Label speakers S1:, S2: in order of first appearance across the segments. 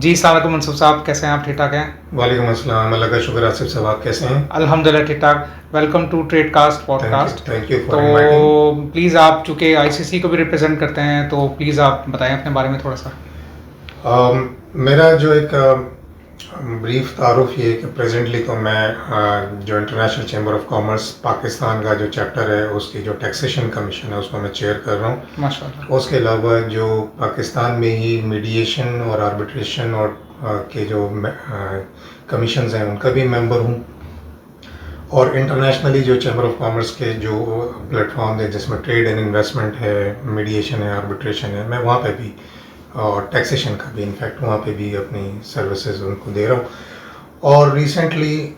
S1: जी अस्सलाम वालेकुम मनसूर साहब, कैसे हैं आप? ठीक ठाक हैं?
S2: वालेकुम अस्सलाम, अल्लाह का शुक्र। आसिफ साहब, आप कैसे हैं?
S1: अल्हम्दुलिल्लाह ठीक ठाक। Welcome to tradecast podcast.
S2: Thank you
S1: तो
S2: फॉर इनवाइटिंग।
S1: प्लीज़ आप चूँकि आईसीसी को भी रिप्रेजेंट करते हैं तो प्लीज़ आप बताएं अपने बारे में थोड़ा सा।
S2: मेरा जो एक ब्रीफ तारुफ ये है कि प्रेजेंटली तो मैं जो international chamber of commerce Pakistan का जो चैप्टर है उसकी जो टैक्सेशन कमीशन है उसको मैं चेयर कर रहा हूँ।
S1: माशाल्लाह।
S2: उसके अलावा जो पाकिस्तान में ही मीडिएशन और आर्बिट्रेशन और के जो कमीशंस हैं उनका भी मेंबर हूँ। और इंटरनेशनली जो चैम्बर ऑफ कॉमर्स के जो प्लेटफॉर्म है जिसमें ट्रेड एंड इन्वेस्टमेंट है, मीडिएशन है, आर्बिट्रेशन है, मैं वहाँ पे भी और टैक्सेशन का भी इनफैक्ट वहाँ पे भी अपनी सर्विसेज उनको दे रहा हूँ। और रिसेंटली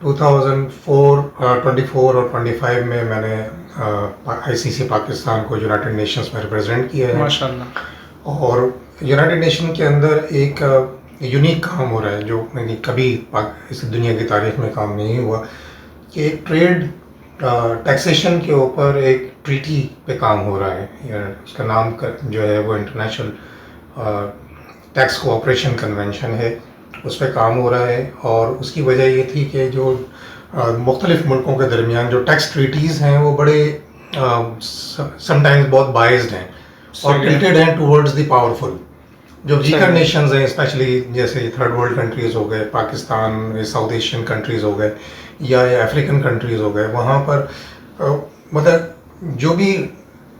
S2: 2024 और 25 में मैंने आईसीसी पाकिस्तान को यूनाइटेड नेशंस में रिप्रेजेंट किया है।
S1: माशाल्लाह।
S2: और यूनाइटेड नेशन के अंदर एक यूनिक काम हो रहा है जो कभी इस दुनिया की तारीख में काम नहीं हुआ कि एक ट्रेड टैक्सेशन के ऊपर एक ट्रीटी पे काम हो रहा है। उसका नाम जो है वो इंटरनेशनल टैक्स कोऑपरेशन कन्वेंशन है, उस पर काम हो रहा है। और उसकी वजह ये थी कि जो मुख्तलिफ मुल्कों के दरमियान जो टैक्स ट्रीटीज़ हैं वो बड़े समटाइम्स बहुत बाइज्ड हैं और टिल्टेड हैं टुवर्ड्स द पावरफुल। जो वीकर नेशंस हैं स्पेशली जैसे थर्ड वर्ल्ड कंट्रीज़ हो गए, पाकिस्तान, साउथ एशियन कंट्रीज़ हो गए या अफ्रीकन कंट्रीज़ हो गए, वहाँ पर मतलब जो भी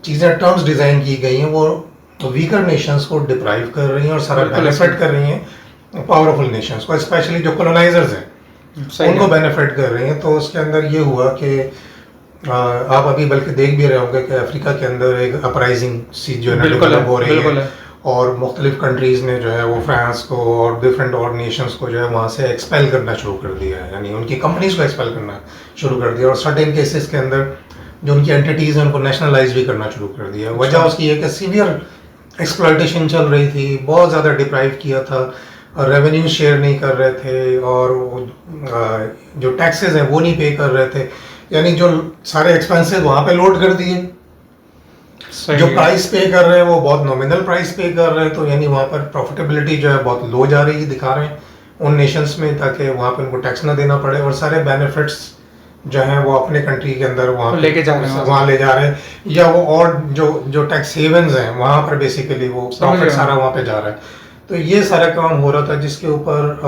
S2: चीज़ें टर्म्स डिज़ाइन की गई हैं वो वीकर नेशंस को डिप्राइव कर रही हैं और सारा बेनिफिट कर रही हैं पावरफुल नेशंस को, स्पेशली जो कॉलोनाइजर्स हैं उनको बेनिफिट कर रही हैं। तो उसके अंदर ये हुआ कि आप अभी बल्कि देख भी रहे होंगे कि अफ्रीका के अंदर एक अपराइजिंग सी जो है डेवलप हो रही है और मुख्तलिफ कंट्रीज़ ने जो है वो फ्रांस को और डिफरेंट और नेशंस को जो है वहाँ से एक्सपेल करना शुरू कर दिया है, यानी उनकी कंपनीज़ को एक्सपेल करना शुरू कर दिया और सर्टेन केसेस के अंदर जो उनकी एंटिटीज़ हैं उनको नेशनलाइज भी करना शुरू कर दिया। वजह उसकी है कि सीवियर एक्सप्लॉयटेशन चल रही थी, बहुत ज़्यादा डिप्राइव किया था, रेवेन्यू शेयर नहीं कर रहे थे और जो टैक्सेस हैं वो नहीं पे कर रहे थे, यानी जो सारे एक्सपेंसेस वहाँ पे लोड कर दिए। जो प्राइस पे कर रहे हैं वो बहुत नॉमिनल प्राइस पे कर रहे हैं, तो यानी वहाँ पर प्रॉफिटेबिलिटी जो है बहुत लो जा रही है, दिखा रहे हैं उन नेशंस में, ताकि वहाँ पे उनको टैक्स ना देना पड़े और सारे बेनिफिट्स जो हैं वो अपने कंट्री के अंदर वहाँ
S1: लेके जा रहे हैं,
S2: वहाँ ले जा रहे हैं, या वो और जो टैक्स हेवन्स हैं वहाँ पर बेसिकली वो प्रॉफिट सारा वहाँ पे जा रहा है। तो ये सारा काम हो रहा था जिसके ऊपर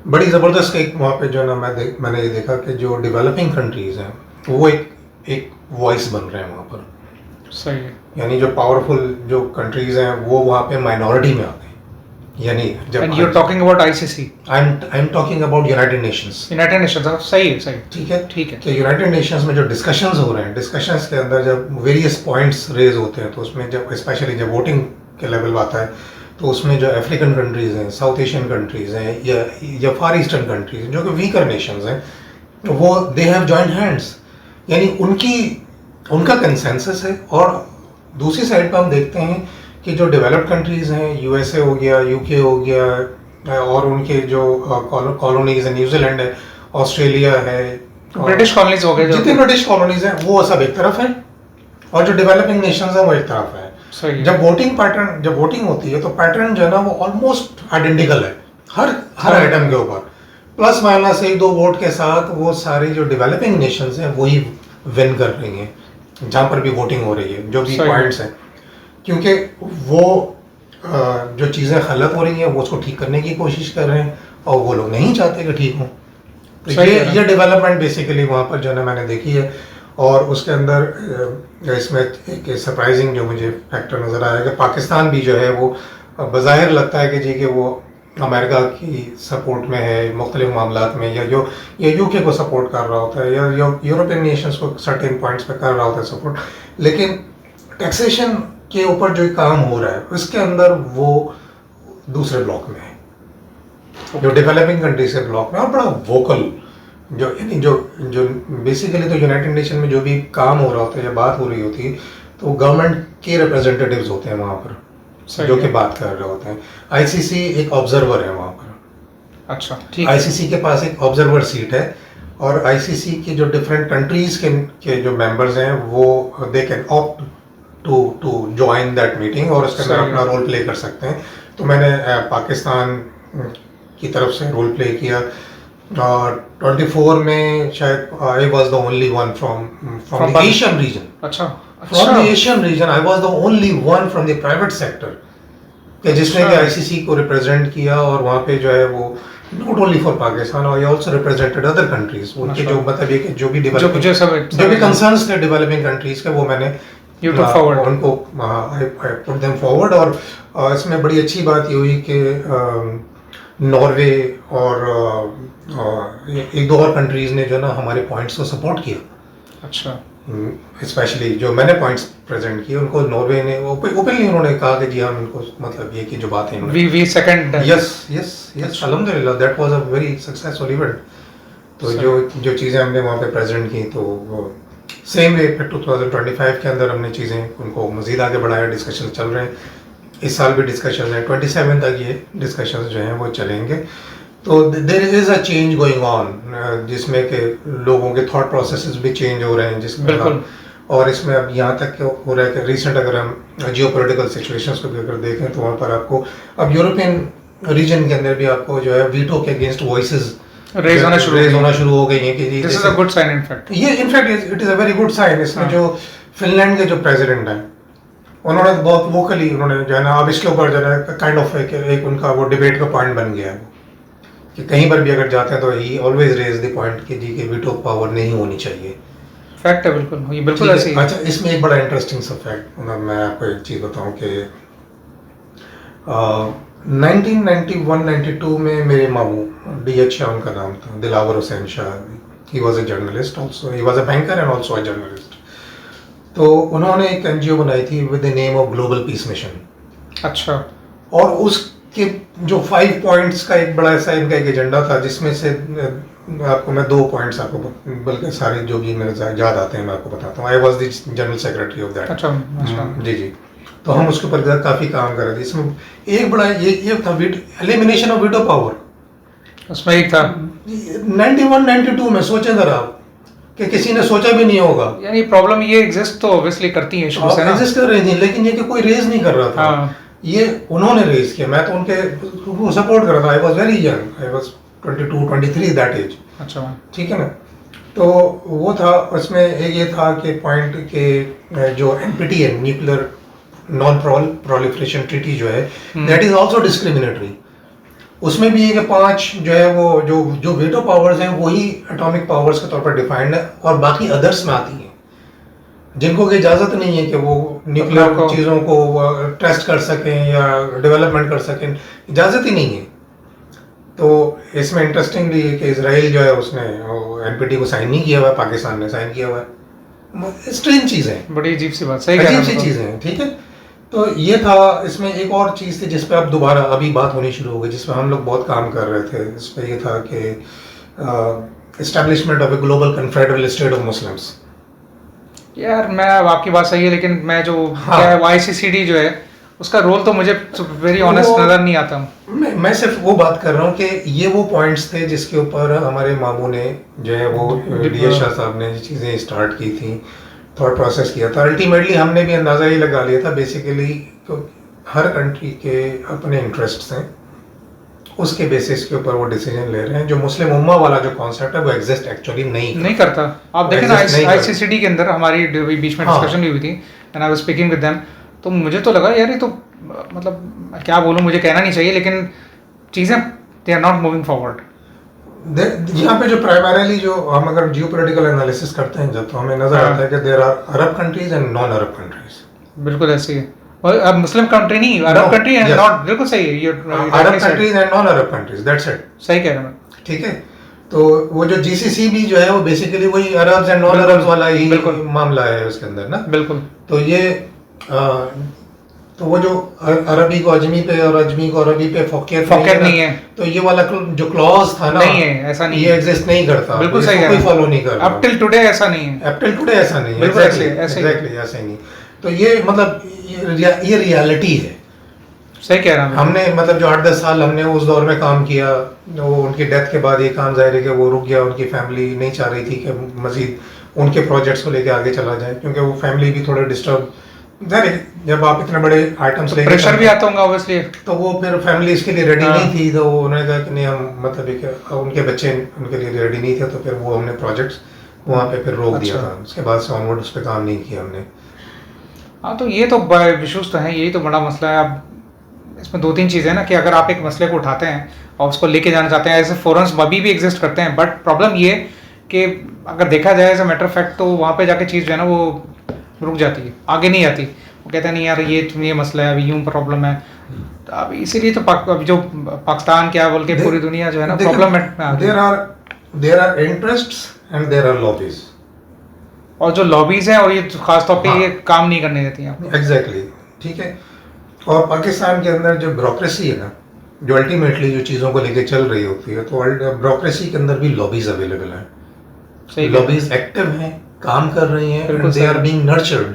S2: बड़ी ज़बरदस्त एक वहाँ पे जो ना मैंने ये देखा कि जो डेवलपिंग कंट्रीज़ हैं वो एक वॉइस बन रहे हैं वहाँ पर।
S1: सही है।
S2: यानी जो पावरफुल जो कंट्रीज हैं वो वहाँ पे माइनॉरिटी में आते हैं। यानी जब
S1: and you are talking about ICC,
S2: I am talking about United Nations.
S1: United Nations, सही है, सही,
S2: ठीक है कि यूनाइटेड नेशंस में जो डिस्कशंस हो रहे हैं, डिस्कशंस के अंदर जब वेरियस पॉइंट्स रेज होते हैं तो उसमें जब स्पेशली जब वोटिंग के लेवल आता है तो उसमें जो अफ्रीकन कंट्रीज़ हैं, साउथ एशियन कंट्रीज़ हैं या फार ईस्टर्न कंट्रीज जो कि वीकर नेशंस हैं वो दे हैव जॉइंट हैंड्स, यानी उनका कंसेंसस है। और दूसरी साइड पर हम देखते हैं कि जो डेवलप्ड कंट्रीज़ हैं, यूएसए हो गया, यूके हो गया और उनके जो कॉलोनीज़ हैं, न्यूजीलैंड है, ऑस्ट्रेलिया है,
S1: ब्रिटिश कॉलोनीज हो गए,
S2: जितनी ब्रिटिश कॉलोनीज़ हैं वो सब एक तरफ है और जो डेवलपिंग नेशंस हैं वो एक तरफ है। जब वोटिंग होती है तो पैटर्न जो है ना वो ऑलमोस्ट आइडेंटिकल है हर आइटम के ऊपर, प्लस माइनस एक दो वोट के साथ वो सारी जो डेवलपिंग नेशंस हैं वही विन कर रही हैं जहाँ पर भी वोटिंग हो रही है, जो भी पॉइंट्स हैं, क्योंकि वो जो चीज़ें गलत हो रही हैं वो उसको ठीक करने की कोशिश कर रहे हैं और वो लोग नहीं चाहते कि ठीक हो। तो ये डेवलपमेंट बेसिकली वहाँ पर जो है ना मैंने देखी है। और उसके अंदर इसमें एक सरप्राइजिंग जो मुझे फैक्टर नज़र आया कि पाकिस्तान भी जो है वो बज़ाहिर लगता है कि जी कि वो अमेरिका की सपोर्ट में है मुख्तलिफ मामलात में, या यूके को सपोर्ट कर रहा होता है या यूरोपियन नेशंस को सर्टेन पॉइंट्स पे कर रहा होता है सपोर्ट, लेकिन टैक्सेशन के ऊपर जो काम हो रहा है उसके अंदर वो दूसरे ब्लॉक में है, जो डेवलपिंग कंट्री से ब्लॉक में, और बड़ा वोकल जो बेसिकली तो यूनाइटेड नेशन में जो भी काम हो रहा होता है या बात हो रही होती है तो गवर्नमेंट के रिप्रेजेंटेटिव्स होते हैं वहाँ पर जो कि बात कर रहे होते हैं। आईसीसी एक ऑब्जर्वर है वहाँ पर।
S1: अच्छा, ठीक।
S2: आईसीसी के पास एक ऑब्जर्वर सीट है और आईसीसी की जो डिफरेंट कंट्रीज के जो मेंबर्स हैं वो they can opt to join that meeting और उसके अंदर अपना रोल प्ले कर सकते हैं तो मैंने पाकिस्तान की तरफ से रोल प्ले किया। 24 में शायद I was the only one from the Asian region.
S1: अच्छा
S2: from the Asian region I was the only one from the private sector कि जिसने कि आईसीसी को रिप्रेजेंट किया, और वहाँ पे जो है वो नॉट ओनली फॉर पाकिस्तान, और आल्सो रिप्रेजेंटेड अदर कंट्रीज। उनके जो मतलब ये कि जो भी कंसर्न्स थे डेवलपिंग कंट्रीज के, वो मैंने उनको आई पुट देम फॉरवर्ड। और इसमें बड़ी अच्छी बात ये हुई कि नॉर्वे और एक दो और कंट्रीज ने जो ना हमारे पॉइंट्स को सपोर्ट किया।
S1: अच्छा।
S2: स्पेशली जो मैंने पॉइंट्स प्रेजेंट किए, उनको नॉर्वे ने ओपनली उन्होंने कहा कि जी हम इनको मतलब ये कि जो बात है
S1: वी सेकंड।
S2: यस अल्हम्दुलिल्लाह that was a very successful event. तो जो चीज़ें हमने वहाँ पे प्रेजेंट की, तो सेम वे 2025 के अंदर हमने चीज़ें उनको मज़ीद आगे बढ़ाया। डिस्कशन चल रहे हैं, इस साल भी डिस्कशन है, 27 तक ये डिस्कशंस जो हैं वो चलेंगे। तो there is a change going on, जिसमें कि लोगों के थॉट प्रोसेसेस भी चेंज हो रहे हैं, जिसमें और इसमें अब यहाँ तक हो रहा है कि रिसेंट अगर हम जियोपॉलिटिकल सिचुएशंस को भी अगर देखें, तो वहाँ पर आपको अब यूरोपियन रीजन के अंदर भी आपको जो है वीटो के अगेंस्ट वॉइसेस रेज होना शुरू हो गई हैं कि this is a good sign. In fact it is a very good sign. इसमें जो फिनलैंड के जो प्रेसिडेंट हैं, उन्होंने बहुत वोकली उन्होंने जो है ना अब इसके ऊपर जो है काइंड ऑफ एक उनका वो डिबेट का पॉइंट बन गया है कि कहीं पर भी अगर जाते हैं तो he always raise the point कि जी के वीटो पावर नहीं होनी चाहिए।
S1: फैक्ट है, बिल्कुल ये बिल्कुल ऐसे ही।
S2: अच्छा, इसमें एक बड़ा इंटरेस्टिंग सा फैक्ट मैं आपको एक चीज़ बताऊं कि 1991-92 में मेरे मामू DH शाह उनका नाम था, Dilawar Hussain Shah. He was a journalist also, he was a banker and also a journalist. तो उन्होंने एक NGO बनाई थी with the name of global piece mission.
S1: अच्छा।
S2: और उसके जो 5 पॉइंट्स का एक बड़ा ऐसा इनका एक एजेंडा था, जिसमें से आपको मैं 2 पॉइंट्स आपको, बल्कि सारे जो भी मेरे याद आते हैं मैं आपको बताता हूँ। आई was the general secretary of that.
S1: अच्छा।
S2: जी। तो हम उसके ऊपर काफ़ी काम कर रहे थे। इसमें एक बड़ा ये था एलिमिनेशन ऑफ वीटो पावर।
S1: उसमें एक था
S2: 91-92 में, सोचें जरा आप कि किसी ने सोचा भी नहीं होगा।
S1: यानी प्रॉब्लम ये एग्जिस्ट तो ऑब्वियसली करती है शुरू से ना,
S2: एग्जिस्ट कर रही थी, लेकिन ये कि कोई रेज नहीं कर रहा था।
S1: हाँ।
S2: ये उन्होंने रेज किया, मैं तो उनको सपोर्ट कर रहा था। I was very young, I was 22-23 that age.
S1: अच्छा, ठीक
S2: है ना। तो वो था, उसमें एक ये था कि पॉइंट के जो NPT है, न्यूक्लियर नॉन प्रोलिफरेशन ट्रीटी जो है, दैट इज आल्सो डिस्क्रिमिनेटरी। उसमें भी ये कि 5 जो है वो जो वीटो पावर्स हैं वही एटॉमिक पावर्स के तौर पर डिफाइंड है, और बाकी अदर्स में आती हैं जिनको की इजाज़त नहीं है कि वो न्यूक्लियर चीज़ों को टेस्ट कर सकें या डेवलपमेंट कर सकें, इजाज़त ही नहीं है। तो इसमें इंटरेस्टिंगली है कि इजराइल जो है उसने NPT को साइन नहीं किया हुआ है, पाकिस्तान ने साइन किया हुआ है। स्ट्रेंज चीज़ें हैं,
S1: बड़ी अजीब सी बात, सही
S2: अजीब सी चीज़ें हैं। ठीक है, तो ये था। इसमें एक और चीज़ थी जिस पे अब दोबारा अभी बात होनी शुरू हो गई, जिसमें हम लोग बहुत काम कर रहे थे। इस पर ये था कि establishment of a global confederal state of Muslims.
S1: यार मैं आपकी बात सही है, लेकिन मैं जो क्या है ICCD जो है उसका रोल तो मुझे वेरी ऑनेस्ट नजर नहीं आता।
S2: मैं सिर्फ वो बात कर रहा हूँ कि ये वो पॉइंट्स थे जिसके ऊपर हमारे मामू ने जो है वो DH शाह साहब ने चीज़ें स्टार्ट की थी, थॉट प्रोसेस किया था। अल्टीमेटली हमने भी अंदाज़ा ही लगा लिया था बेसिकली, तो हर कंट्री के अपने इंटरेस्ट्स हैं, उसके बेसिस के ऊपर वो डिसीजन ले रहे हैं। जो मुस्लिम उम्मा वाला जो कॉन्सेप्ट है वो एग्जिस्ट एक्चुअली नहीं करता।
S1: आप देखें ना ICCD के अंदर हमारी बीच में डिस्कशन भी हुई थी and I was speaking with them, तो मुझे तो लगा यार ये तो मतलब क्या बोलूँ, मुझे कहना नहीं चाहिए, लेकिन चीज़ें they are not moving forward.
S2: यहाँ पे जो प्राइमरीली जो हम अगर जियोपॉलिटिकल एनालिसिस करते हैं जब, तो हमें नजर आता है कि there are Arab countries and non Arab countries.
S1: बिल्कुल ऐसे ही, और अब मुस्लिम कंट्री नहीं, अरब कंट्री एंड नॉट, बिल्कुल सही है ये,
S2: अरब countries and non Arab countries, that's it.
S1: सही कह रहे हैं। ठीक
S2: है, तो वो जो GCC भी जो है वो बेसिकली वही अरब्स एंड नॉन अरब्स वाला ही मामला है उसके अंदर ना।
S1: बिल्कुल।
S2: तो ये तो वो जो अरबी को अजमी पे और अजमी को अरबी पे फोकियत नहीं है, तो ये वाला जो क्लॉज था ना,
S1: नहीं है, ऐसा नहीं,
S2: ये एग्जिस्ट नहीं करता।
S1: बिल्कुल सही है,
S2: कोई फॉलो नहीं कर रहा।
S1: अप टिल टुडे ऐसा नहीं है,
S2: अप टिल टुडे ऐसा नहीं है,
S1: बिल्कुल ऐसे
S2: ऐसे नहीं। तो ये मतलब ये रियलिटी है।
S1: सही कह रहा हूं।
S2: हमने मतलब जो 8-10 साल हमने उस दौर में काम किया, वो उनकी डेथ के बाद ये काम जाहिर है कि वो रुक गया। उनकी फैमिली नहीं चाह रही थी कि मजीद उनके प्रोजेक्ट्स को लेके आगे चला जाए, क्योंकि वो फैमिली भी थोड़े डिस्टर्ब जब आप इतने बड़े आइटम्स लेके
S1: प्रेशर भी आता होगा ऑब्वियसली।
S2: तो वो फिर फैमिली इसके लिए रेडी
S1: हाँ।
S2: नहीं थी, तो उन्होंने कहा कि नहीं हम मतलब एक उनके बच्चे उनके लिए रेडी नहीं थे, तो फिर वो हमने प्रोजेक्ट्स वहाँ पे फिर रोक दिया
S1: अच्छा।
S2: था। उसके बाद से ऑनवर्ड उस पर काम नहीं किया हमने।
S1: हाँ तो ये तो इशूज़ तो हैं, यही तो बड़ा मसला है। अब इसमें दो तीन चीज़ें हैं ना कि अगर आप एक मसले को उठाते हैं और उसको लेके जाना चाहते हैं, ऐसे फोरम्स अभी भी एग्जिस्ट करते हैं, बट प्रॉब्लम ये कि अगर देखा जाए एज अ मैटर फैक्ट तो वहाँ पे जाके चीज़ जो है ना वो रुक जाती है, आगे नहीं आती। वो कहते हैं नहीं यार ये मसला है, अभी यूं प्रॉब्लम है। तो अब इसीलिए तो अभी जो पाकिस्तान क्या बोल के पूरी दुनिया जो है ना प्रॉब्लम में आ गई।
S2: There are interests and there are lobbies,
S1: और जो लॉबीज हैं और ये खास तौर पे
S2: हाँ।
S1: ये काम नहीं करने देती हैं।
S2: एग्जैक्टली, ठीक है। और पाकिस्तान के अंदर जो ब्यूरोक्रेसी है ना, जो अल्टीमेटली जो चीज़ों को लेके चल रही होती है, तो ब्यूरोक्रेसी के अंदर भी लॉबीज अवेलेबल हैं।
S1: सही
S2: लॉबीज एक्टिव हैं, काम कर रही हैं,
S1: बिल्कुल
S2: एंड दे
S1: सही।
S2: Are being nurtured,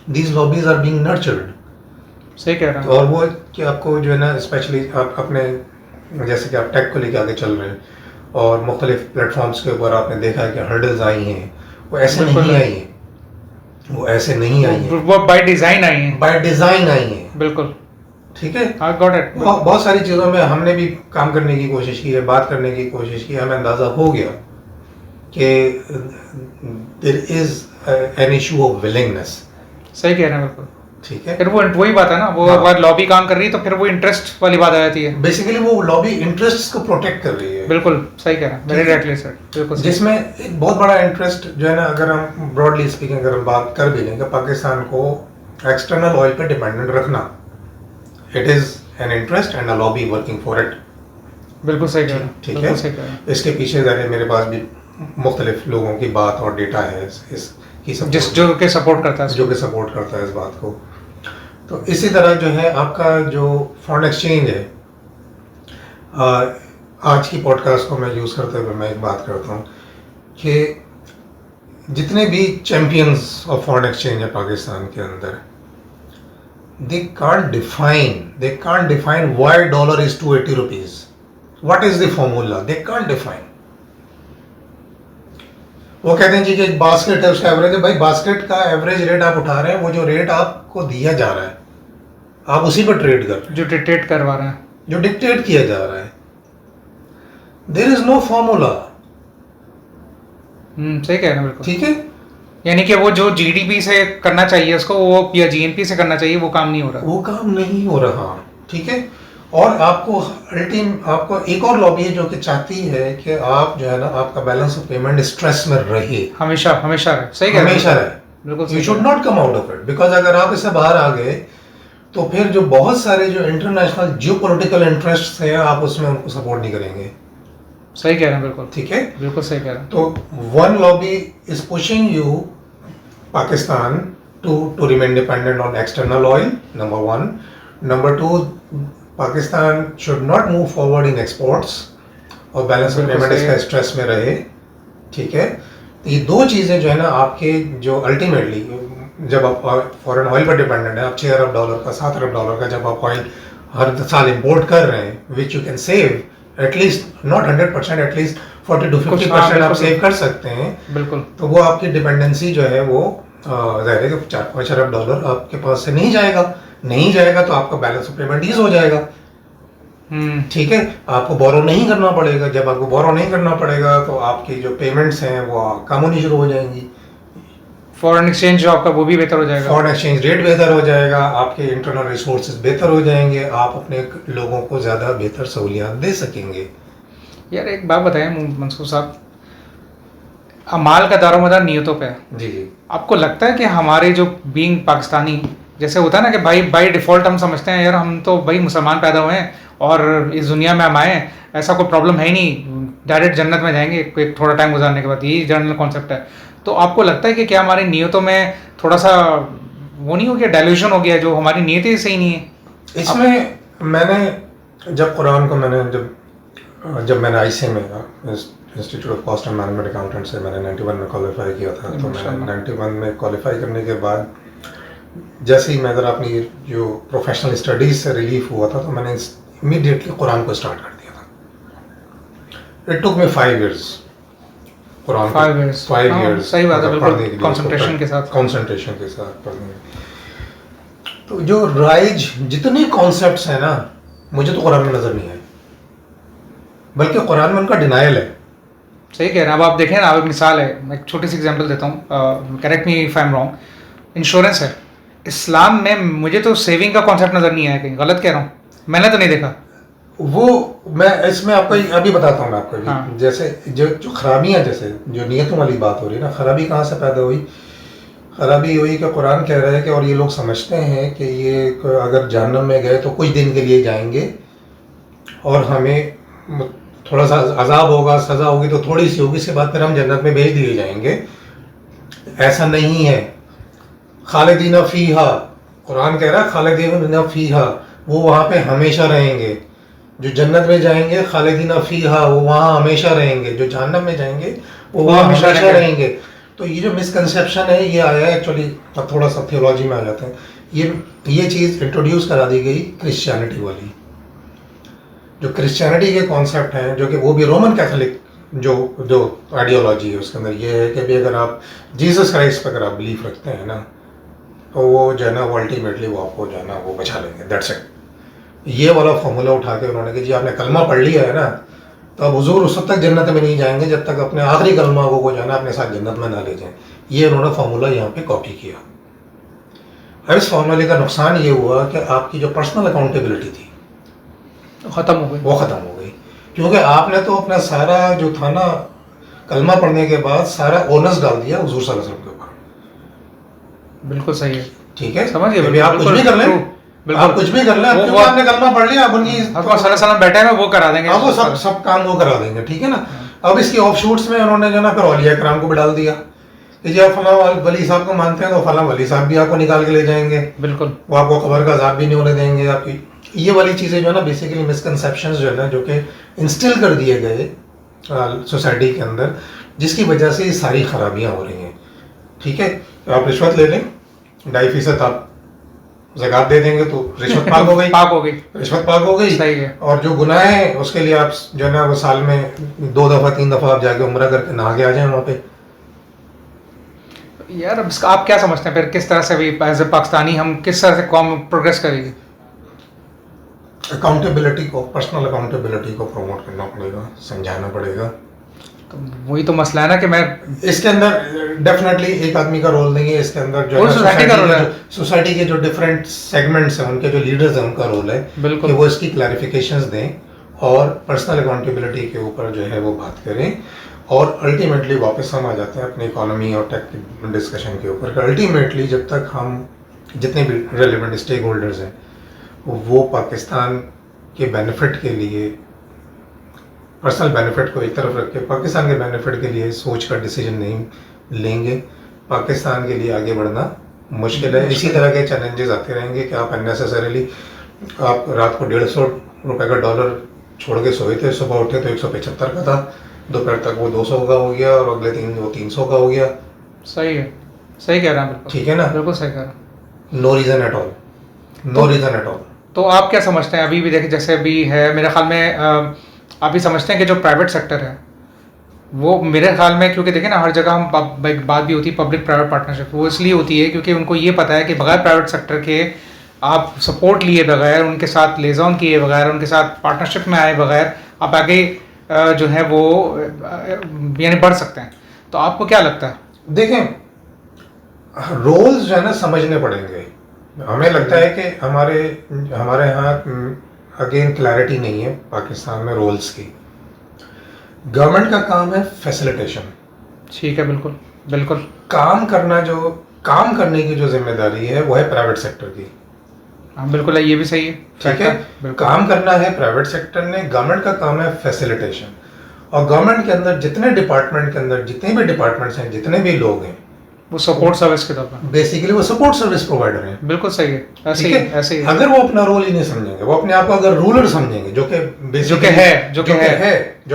S2: these lobbies are being nurtured.
S1: सही कह रहे हैं।
S2: और वो कि आपको जो है ना, स्पेशली आप अपने जैसे कि आप टेक को लेके आगे चल रहे हैं और मुख्तलिफ प्लेटफॉर्म्स के ऊपर आपने देखा है कि हर्डल्स आई हैं, वो ऐसे
S1: बिल्कुल
S2: नहीं आई हैं, वो ऐसे नहीं आई हैं,
S1: वो बाय डिजाइन आई है।
S2: बाय डिज़ाइन आई हैं,
S1: बिल्कुल,
S2: ठीक है।
S1: I got it.
S2: बहुत सारी चीज़ों में हमने भी काम करने की कोशिश की है, बात करने की कोशिश की, हमें अंदाज़ा हो गया कि there is an issue of willingness,
S1: सही कह रहे हैं बिल्कुल।
S2: ठीक है।
S1: फिर वो वही बात है ना, वो
S2: हाँ।
S1: अगर लॉबी काम कर रही है तो फिर वो इंटरेस्ट वाली बात आ जाती है।
S2: बेसिकली वो लॉबी इंटरेस्ट्स को प्रोटेक्ट कर रही है,
S1: बिल्कुल सही कह रहे हैं, वेरी राइटली सर, बिल्कुल सही।
S2: जिसमें एक बहुत बड़ा इंटरेस्ट जो है ना, अगर हम ब्रॉडली स्पीकिंग अगर हम बात कर भी लेंगे, पाकिस्तान को एक्सटर्नल ऑयल पे डिपेंडेंट रखना, it is an interest and a lobby working for it,
S1: बिल्कुल सही कह रहे हैं,
S2: ठीक है।
S1: बिल्कुल सही कह रहे हैं।
S2: इसके पीछे ज़ाहिर मेरे पास भी मुख्तलिफ लोगों की बात और डेटा है इसकी
S1: जिस जो के सपोर्ट करता है
S2: जो कि सपोर्ट करता है इस बात को। तो इसी तरह जो है आपका जो फॉरेन एक्सचेंज है, आज की पॉडकास्ट को मैं यूज़ करते हुए मैं एक बात करता हूँ कि जितने भी चैम्पियंस ऑफ फॉरेन एक्सचेंज है पाकिस्तान के अंदर, they can't define why dollar is 280 rupees. What is the formula? They can't define. वो कहते हैं जी कि एक बास्केट है, उसका एवरेज है। भाई बास्केट का एवरेज रेट आप उठा रहे हैं, वो जो रेट आपको दिया जा रहा है आप उसी पर ट्रेड कर रहे हैं,
S1: जो डिक्टेट करवा रहे हैं,
S2: जो डिक्टेट किया जा रहा है। देयर इज नो फॉर्मूला,
S1: सही कह रहे हैं बिल्कुल।
S2: ठीक है।
S1: यानी कि वो जो जीडीपी से करना चाहिए उसको, वो या जीएनपी से करना चाहिए, वो काम नहीं हो रहा।
S2: वो काम नहीं हो रहा, ठीक है। और आपको एक और लॉबी है जो कि चाहती है कि आप जो है ना, आपका बैलेंस ऑफ पेमेंट स्ट्रेस में रहे,
S1: हमेशा हमेशा रहे। सही कह रहे हैं,
S2: हमेशा रहे,
S1: बिल्कुल
S2: यू
S1: सही
S2: should not come out of it, because अगर आप इससे बाहर आ गए तो फिर जो बहुत सारे जो इंटरनेशनल जियोपॉलिटिकल इंटरेस्ट हैं आप उसमें उनको सपोर्ट नहीं करेंगे,
S1: सही कह रहे हैं बिल्कुल,
S2: ठीक है।
S1: बिल्कुल सही कह रहे हैं।
S2: तो one lobby is pushing you Pakistan to remain dependent on external oil, number one. Number two, Pakistan should not move forward in exports और बैलेंस ऑफ पेमेंट इसका स्ट्रेस में रहे, ठीक है। तो ये दो चीज़ें जो है ना आपके जो अल्टीमेटली जब आप फॉरेन ऑयल पर डिपेंडेंट है, आप $6 अरब का $7 अरब का जब आप ऑयल हर साल इंपोर्ट कर रहे हैं, which you can save at least not 100%, at least 40 to 50% आप सेव कर सकते हैं,
S1: बिल्कुल।
S2: तो वो आपकी डिपेंडेंसी जो है वो ज़ाहिर है कि $4-5 अरब आपके पास से नहीं जाएगा तो आपका बैलेंस ऑफ पेमेंट ईज हो जाएगा, ठीक है। आपको बोरो नहीं करना पड़ेगा, जब आपको बोरो नहीं करना पड़ेगा तो आपकी जो पेमेंट्स हैं वो कम होनी शुरू हो जाएंगी,
S1: फॉरेन एक्सचेंज जो आपका वो भी बेहतर हो जाएगा,
S2: फॉरेन एक्सचेंज रेट बेहतर हो जाएगा, आपके इंटरनल रिसोर्सेज बेहतर हो जाएंगे, आप अपने लोगों को ज़्यादा बेहतर सहूलियात दे सकेंगे।
S1: यार एक बात बताएं मंसूर साहब, अमाल का दारोमदार नियतों पे है।
S2: जी जी।
S1: आपको लगता है कि हमारे जो बीइंग पाकिस्तानी, जैसे होता है ना कि भाई बाई डिफ़ॉल्ट हम समझते हैं यार हम तो भाई मुसलमान पैदा हुए हैं और इस दुनिया में हम आए हैं, ऐसा कोई प्रॉब्लम है ही नहीं, डायरेक्ट जन्नत में जाएंगे एक थोड़ा टाइम गुजारने के बाद, यही जनरल कॉन्सेप्ट है। तो आपको लगता है कि क्या हमारी नीयतों में थोड़ा सा वो नहीं हो गया, डायल्यूशन हो गया, जो हमारी नीयतें सही नहीं है?
S2: इसमें मैंने जब कुरान को जब मैंने ICA में institute of cost and management accountant से मैंने 91 में क्वालिफाई किया था, तो मैंने 91 में क्वालिफाई करने के बाद जैसे ही मैं ज़रा अपनी जो प्रोफेशनल स्टडीज़ से रिलीफ हुआ था तो मैंने इमीडिएटली कुरान को स्टार्ट कर दिया था। It took me 5 years Quran
S1: 5 years,
S2: 5 years
S1: सही बात है,
S2: पढ़ने के
S1: बिल्कुल
S2: लिए,
S1: कंसंट्रेशन के साथ
S2: पढ़ने तो जो राइज जितने कॉन्सेप्ट्स हैं ना, मुझे तो कुरान में नजर नहीं आए, बल्कि कुरान में उनका डिनायल है।
S1: सही कह रहे हैं। अब आप देखें ना, अब एक मिसाल है, मैं एक छोटी सी एग्जांपल देता हूँ, correct me if I am wrong. Insurance है इस्लाम में, मुझे तो सेविंग का कॉन्सेप्ट नज़र नहीं आया, कहीं गलत कह रहा हूँ, मैंने तो नहीं देखा।
S2: वो मैं इसमें आपको अभी बताता हूँ मैं आपको भी।
S1: हाँ।
S2: जैसे जो खराबियाँ, जैसे जो नियतों वाली बात हो रही है ना, खराबी कहाँ से पैदा हुई? खराबी हुई कि कुरान कह रहा है कि, और ये लोग समझते हैं कि ये अगर जहन्नम में गए तो कुछ दिन के लिए जाएंगे और हमें थोड़ा सा अजाब होगा, सज़ा होगी तो थोड़ी सी होगी, इसके बाद फिर हम जन्नत में भेज दिए जाएंगे। ऐसा नहीं है। खालिदीना फीहा, कुरान कह रहा है खालिदीना फीहा, वो वहाँ पे हमेशा रहेंगे। जो जन्नत में जाएंगे खालिदीना फीहा, वो वहाँ हमेशा रहेंगे। जो जहन्नम में जाएंगे वो वहाँ हमेशा रहेंगे। तो ये जो मिसकंसेप्शन है ये आया है एक्चुअली, अब थोड़ा सा थियोलॉजी में आ जाते हैं। ये चीज़ इंट्रोड्यूस करा दी गई क्रिश्चियनिटी वाली। जो क्रिश्चियनिटी के कॉन्सेप्ट हैं, जो कि वो भी रोमन कैथोलिक जो आइडियोलॉजी है, उसके अंदर ये है कि भी अगर आप जीसस क्राइस्ट पर अगर आप बिलीफ रखते हैं ना, तो वो जो है ना, वो अल्टीमेटली वो आपको जो है ना वो बचा लेंगे, दैट्स इट। ये वाला फॉर्मूला उठा के उन्होंने कि जी आपने कलमा पढ़ लिया है ना, तो अब हुजूर उस वक्त तक जन्नत में नहीं जाएंगे जब तक अपने आखिरी कलमा को जो है ना अपने साथ जन्नत में ना ले जाएं। ये उन्होंने फार्मूला यहाँ पे कॉपी किया। अब इस फार्मूले का नुकसान ये हुआ कि आपकी जो पर्सनल अकाउंटेबिलिटी थी
S1: ख़त्म हो गई,
S2: वो ख़त्म हो गई, क्योंकि आपने तो अपना सारा जो था ना, कलमा पढ़ने के बाद सारा ओनस डाल दिया हुजूर सल्लल्लाहु अलैहि वसल्लम के ऊपर।
S1: बिल्कुल सही है,
S2: ठीक है,
S1: समझ गए।
S2: आप कुछ भी कर लें, आप कुछ भी कर लें, क्योंकि आपने कलमा पढ़ लिया, आप उनकी
S1: सल्लल्लाहु बैठे हैं वो करा देंगे,
S2: वो सब काम वो करा देंगे, ठीक है ना। अब इसकी ऑफ शूट्स में उन्होंने जो ना फिर औलिया कराम को भी डाल दिया कि जी आप फलां वली साहब को मानते हैं तो फलां वली साहब भी आपको निकाल के ले जाएंगे,
S1: बिल्कुल,
S2: वो आपको कब्र का अज़ाब भी नहीं होने देंगे आपकी। ये वाली चीज़ें जो है ना, बेसिकली मिसकंसेप्शंस जो है ना, जो कि इंस्टिल कर दिए गए सोसाइटी के अंदर, जिसकी वजह से ये सारी खराबियाँ हो रही हैं। ठीक है, आप रिश्वत ले लें, 2.5% आप ज़कात दे देंगे तो रिश्वत पाक हो गई, रिश्वत पाक हो गई।
S1: सही है।
S2: और जो गुनाह है उसके लिए आप जो है ना वो साल में 2 दफ़ा 3 दफ़ा आप जाके उम्रा करके नहा के आ जाएं वहाँ पे।
S1: यार अब आप क्या समझते हैं फिर, किस तरह से भी एज ए पाकिस्तानी हम किस तरह से कॉम प्रोग्रेस करेंगे?
S2: अकाउंटेबिलिटी को, पर्सनल अकाउंटेबिलिटी को प्रमोट करना पड़ेगा, समझाना पड़ेगा।
S1: तो वही तो मसला है ना कि मैं
S2: इसके अंदर डेफिनेटली एक आदमी का रोल नहीं है, इसके अंदर जो सोसाइटी के जो डिफरेंट सेगमेंट्स हैं, उनके जो लीडर्स हैं, उनका रोल है कि वो इसकी क्लैरिफिकेशंस दें और पर्सनल अकाउंटेबिलिटी के ऊपर जो है वो बात करें। और अल्टीमेटली वापस हम आ जाते हैं अपनी इकोनॉमी और टेक डिस्कशन के ऊपर कि अल्टीमेटली जब तक हम जितने भी रेलिवेंट स्टेक होल्डर्स हैं वो पाकिस्तान के बेनिफिट के लिए, पर्सनल बेनिफिट को एक तरफ रख के पाकिस्तान के बेनिफिट के लिए सोच कर डिसीजन नहीं लेंगे, पाकिस्तान के लिए आगे बढ़ना मुश्किल है। इसी तरह के चैलेंजेस आते रहेंगे कि आप अननेसेसरीली आप रात को 150 रुपये का डॉलर छोड़ के सोए थे, सुबह उठे तो 175 का था, दोपहर तक वो 200 का हो गया और अगले दिन वो 300 का हो गया।
S1: सही है, सही कह रहे हैं, बिल्कुल
S2: ठीक है ना,
S1: बिल्कुल सही कह रहे हैं।
S2: No reason at all, no reason at all.
S1: तो आप क्या समझते हैं अभी भी देखिए, जैसे अभी है मेरे ख्याल में आप भी समझते हैं कि जो प्राइवेट सेक्टर है वो मेरे ख्याल में, क्योंकि देखिए ना हर जगह हम एक बात भी होती है पब्लिक प्राइवेट पार्टनरशिप, वो इसलिए होती है क्योंकि उनको ये पता है कि बगैर प्राइवेट सेक्टर के आप सपोर्ट लिए बगैर, उनके साथ लेजॉन किए बगैर, उनके साथ पार्टनरशिप में आए बगैर आप आगे जो है वो यानी बढ़ सकते हैं। तो आपको क्या लगता है?
S2: देखें, रोल्स जो है ना समझने पड़ेंगे। हमें लगता है कि हमारे यहाँ अगेन क्लैरिटी नहीं है पाकिस्तान में रोल्स की। गवर्नमेंट का काम है फैसिलिटेशन, ठीक
S1: है, बिल्कुल बिल्कुल।
S2: काम करने की जो जिम्मेदारी है वो है प्राइवेट सेक्टर की।
S1: हाँ बिल्कुल, ये भी सही है,
S2: ठीक है। काम करना है प्राइवेट सेक्टर ने, गवर्नमेंट का काम है फैसिलिटेशन। और गवर्नमेंट के अंदर जितने डिपार्टमेंट के अंदर जितने भी डिपार्टमेंट्स हैं, जितने भी लोग हैं,
S1: वो सपोर्ट सर्विस के तौर पर
S2: बेसिकली वो सपोर्ट सर्विस प्रोवाइडर हैं।
S1: बिल्कुल सही है, ऐसे ही।
S2: अगर वो अपना रोल ही नहीं समझेंगे, वो अपने आप को अगर रूलर समझेंगे, जो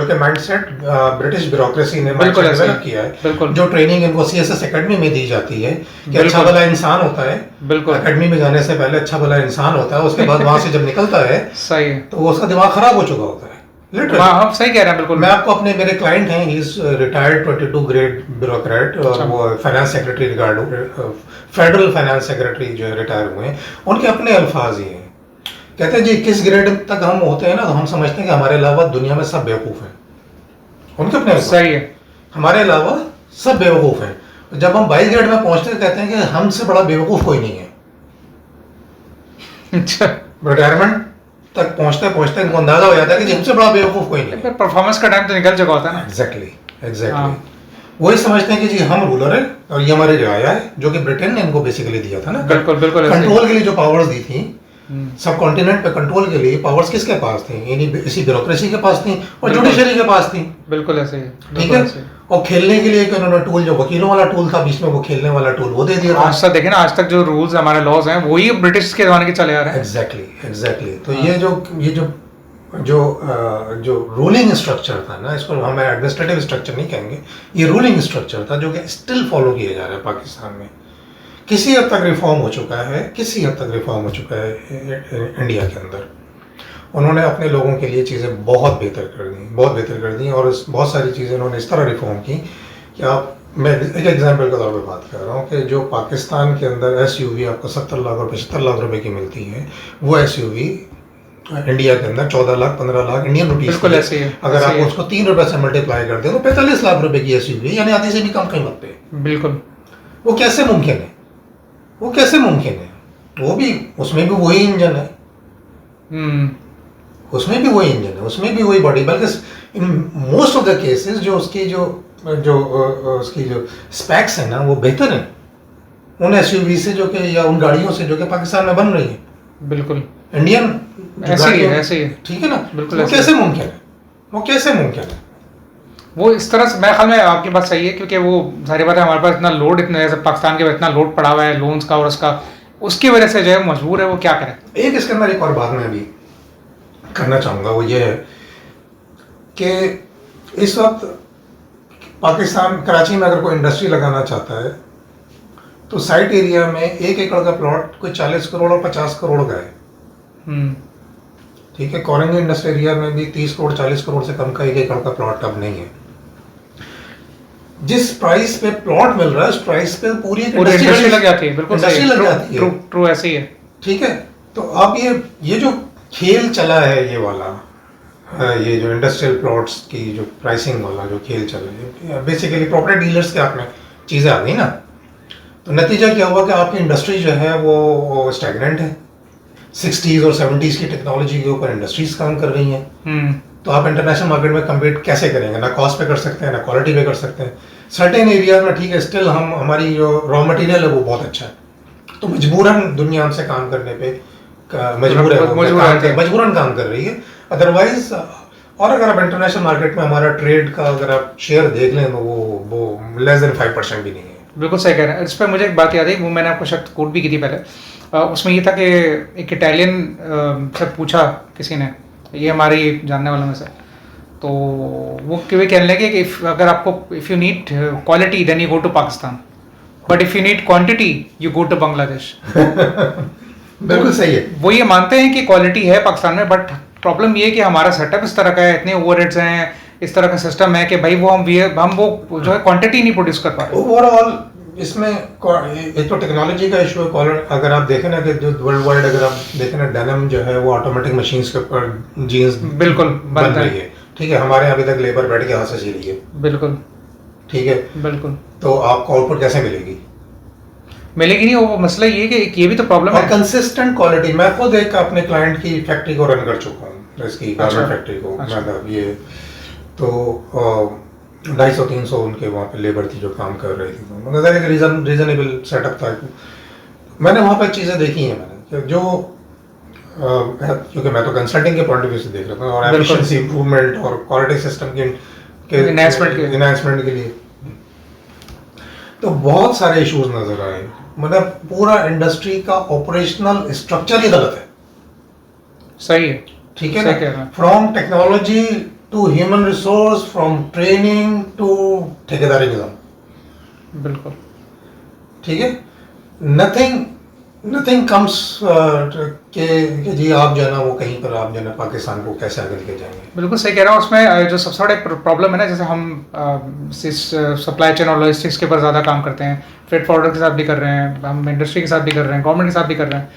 S2: कि माइंडसेट ब्रिटिश ब्यूरोक्रेसी ने डेवलप किया है, जो ट्रेनिंग इनको सीएसएस एकेडमी में दी जाती है कि अच्छा भला इंसान होता है, बिल्कुल एकेडमी में जाने से पहले अच्छा भला इंसान होता है, उसके बाद वहां से जब निकलता है
S1: सही है
S2: तो उसका दिमाग खराब हो चुका होता है। लिटरली
S1: हाँ सही कह रहे हैं बिल्कुल।
S2: मैं आपको अपने मेरे क्लाइंट हैं, he is retired 22 grade bureaucrat, और वो finance secretary federal finance secretary जो है रिटायर हुए हैं, उनके अपने अल्फाज ही हैं। कहते हैं जी 21 ग्रेड तक हम होते हैं ना, तो हम समझते हैं कि हमारे अलावा दुनिया में सब बेवकूफ़ हैं। उनके अपने
S1: सही है,
S2: हमारे अलावा सब बेवकूफ़ हैं। जब हम 22 ग्रेड में पहुंचते हैं कहते हैं कि हमसे बड़ा बेवकूफ़ कोई नहीं है।
S1: अच्छा,
S2: रिटायरमेंट तक पहुंचते पहुंचते इनको अंदाजा हो जाता है कि जी हमसे बड़ा बेवकूफ़ कोई नहीं है।
S1: परफॉर्मेंस का टाइम तो निकल चुका होता है ना।
S2: एग्जैक्टली
S1: हाँ।
S2: वही समझते हैं कि जी हम रूलर है और ये हमारी रियाया है, जो कि ब्रिटेन ने इनको बेसिकली दिया था ना।
S1: बिल्कुल बिल्कुल ऐसे ही।
S2: कंट्रोल के लिए जो पावर्स दी थी सब कॉन्टिनेंट पे, कंट्रोल के लिए पावर्स किसके पास थी? इसी ब्यूरोक्रेसी के पास थी और जुडिशरी के पास थी।
S1: बिल्कुल ऐसे ही,
S2: ठीक
S1: बिल्कुल
S2: है।
S1: ऐसे ही।
S2: और खेलने के लिए उन्होंने टूल, जो वकीलों वाला टूल था बीच में, वो खेलने वाला टूल वो दे दिया था।
S1: आज तक देखे ना, आज तक जो रूल्स हमारे लॉज हैं वही ब्रिटिश के जमाने के चले आ रहे हैं।
S2: एग्जैक्टली तो जो रूलिंग स्ट्रक्चर था ना, इसको हम एडमिनिस्ट्रेटिव स्ट्रक्चर नहीं कहेंगे, ये रूलिंग स्ट्रक्चर था जो कि स्टिल फॉलो किया जा रहा है पाकिस्तान में। किसी हद तक रिफॉर्म हो चुका है, इंडिया के अंदर। उन्होंने अपने लोगों के लिए चीज़ें बहुत बेहतर कर दी और बहुत सारी चीज़ें उन्होंने इस तरह रिफॉर्म की कि मैं एक एग्जांपल के तौर पे बात कर रहा हूँ कि जो पाकिस्तान के अंदर एसयूवी आपको 70 लाख और 75 लाख रुपए की मिलती है, वो एसयूवी इंडिया के अंदर 14 लाख 15 लाख इंडियन रुपीस।
S1: बिल्कुल ऐसे ही है।
S2: अगर आप उसको 3 रुपए से मल्टीप्लाई करते हो तो 45 लाख रुपए की एसयूवी, यानी आधी से भी कम कीमत पे।
S1: बिल्कुल।
S2: वो कैसे मुमकिन है? वो भी, उसमें भी वही इंजन है, उसमें भी वही बॉडी, बल्कि in most of the cases जो उसकी जो स्पेक्स है ना, वो बेहतर है उन एसयूवी से जो कि, या उन गाड़ियों से जो कि पाकिस्तान में बन रही है।
S1: बिल्कुल
S2: इंडियन
S1: ऐसे ही है।
S2: ठीक है ना।
S1: बिल्कुल
S2: वो कैसे मुमकिन है?
S1: वो इस तरह से, मेरे ख्याल में आपकी बात सही है, क्योंकि वो सारी बात है, हमारे पास इतना लोड, पाकिस्तान के इतना लोड पड़ा हुआ है लोन्स का और उसकी वजह से जो है मजबूर है, वो क्या करे।
S2: एक इसके अंदर एक और बात मैं अभी करना चाहूँगा, वो ये है कि इस वक्त पाकिस्तान, कराची में अगर कोई इंडस्ट्री लगाना चाहता है तो साइट एरिया में 1 एकड़ का प्लॉट कोई 40 करोड़ और 50 करोड़ का है। ठीक है। कॉरेंज इंडस्ट्रियल एरिया में भी 30 करोड़ 40 करोड़ से कम का 1 एकड़ का प्लॉट अब नहीं है। जिस प्राइस पे प्लॉट मिल रहा है, उस प्राइस पे पूरी
S1: इंडस्ट्री लग जाती है। बिल्कुल
S2: इंडस्ट्री लग जाती है।
S1: ट्रू ऐसे ही है।
S2: ठीक है। तो अब ये जो खेल चला है, ये वाला, ये जो इंडस्ट्रियल प्लॉट्स की जो प्राइसिंग वाला जो खेल चला है, बेसिकली प्रॉपर्टी डीलर्स के हाथ में चीज़ें आ गई ना, तो नतीजा क्या हुआ कि आपकी इंडस्ट्री जो है वो स्टैग्नेंट है। 60s और 70s की टेक्नोलॉजी के ऊपर इंडस्ट्रीज काम कर रही हैं। तो आप इंटरनेशनल मार्केट में कम्पीट कैसे करेंगे? ना कॉस्ट पे कर सकते हैं, ना क्वालिटी पे कर सकते हैं। सर्टेन एरियाज में ठीक है, स्टिल हमारी जो रॉ मटेरियल है वो बहुत अच्छा है, तो मजबूरन दुनिया हमसे काम करने पे मजबूरन काम कर रही है। अदरवाइज, और अगर आप इंटरनेशनल मार्केट में हमारा ट्रेड का अगर आप शेयर देख लें तो वो लेस देन 5% भी नहीं है।
S1: बिल्कुल सही कह रहे हैं। इस पर मुझे एक बात याद आई, वो मैंने आपको शायद कोट भी की थी पहले। उसमें ये था कि एक इटालियन से पूछा किसी ने, ये हमारी जानने वालों में से, तो वो कहने लगे कि अगर आपको if you need quality then you go to Pakistan, but if you need quantity you go to Bangladesh.
S2: बिल्कुल सही है।
S1: वो ये मानते हैं कि क्वालिटी है पाकिस्तान में, बट प्रॉब्लम ये है कि हमारा सेटअप इस तरह का है, इतने ओवरहेड्स हैं, इस तरह का सिस्टम है कि भाई हम वो जो है क्वांटिटी नहीं प्रोड्यूस कर पा रहे।
S2: ओवरऑल इसमें एक तो टेक्नोलॉजी का इशू है। अगर आप देखें ना कि जो वर्ल्ड वाइड अगर आप देखें ना, डेनिम जो है वो ऑटोमेटिक मशीन्स के ऊपर जीन्स
S1: बिल्कुल
S2: बन रही है। ठीक है। हमारे यहाँ अभी तक लेबर बैठ के हाथ से सी रही है।
S1: बिल्कुल
S2: ठीक है।
S1: बिल्कुल।
S2: तो आपको आउटपुट कैसे मिलेगी
S1: नहीं। वो मसला ये कि ये भी तो प्रॉब्लम है।
S2: Consistent quality. मैं खुद एक अपने क्लाइंट की फैक्ट्री को रन कर चुका हूँ, इसकी गारमेंट फैक्ट्री को। मतलब ये तो 250-300 उनके वहाँ पे लेबर थी जो काम कर रही थी, तो मतलब एक रीजनेबल सेटअप था। मैंने वहाँ पर चीज़ें देखी हैं मैंने, जो क्योंकि मैं तो कंसल्टिंग के पॉइंट ऑफ व्यू से देख रहा था, और एफिशिएंसी इंप्रूवमेंट और क्वालिटी सिस्टम के एनहांसमेंट के लिए तो बहुत सारे इश्यूज नजर आए। मतलब पूरा इंडस्ट्री का ऑपरेशनल स्ट्रक्चर ही गलत है।
S1: सही है।
S2: ठीक है ना। From technology to human resource, from training to ठेकेदारी निज़ाम।
S1: बिल्कुल
S2: ठीक है। नथिंग नथिंग कम्स कि जी आप जो है ना वो कहीं पर आप जो है ना पाकिस्तान को कैसे आगे लेके जाएंगे।
S1: बिल्कुल सही कह रहा हूँ। उसमें जो सबसे बड़ा प्रॉब्लम है ना, जैसे हम सप्लाई चेन और लॉजिस्टिक्स के ऊपर ज़्यादा काम करते हैं, फ्रेट फॉरवर्डर के साथ भी कर रहे हैं, हम इंडस्ट्री के साथ भी कर रहे हैं, गवर्नमेंट के साथ भी कर रहे हैं।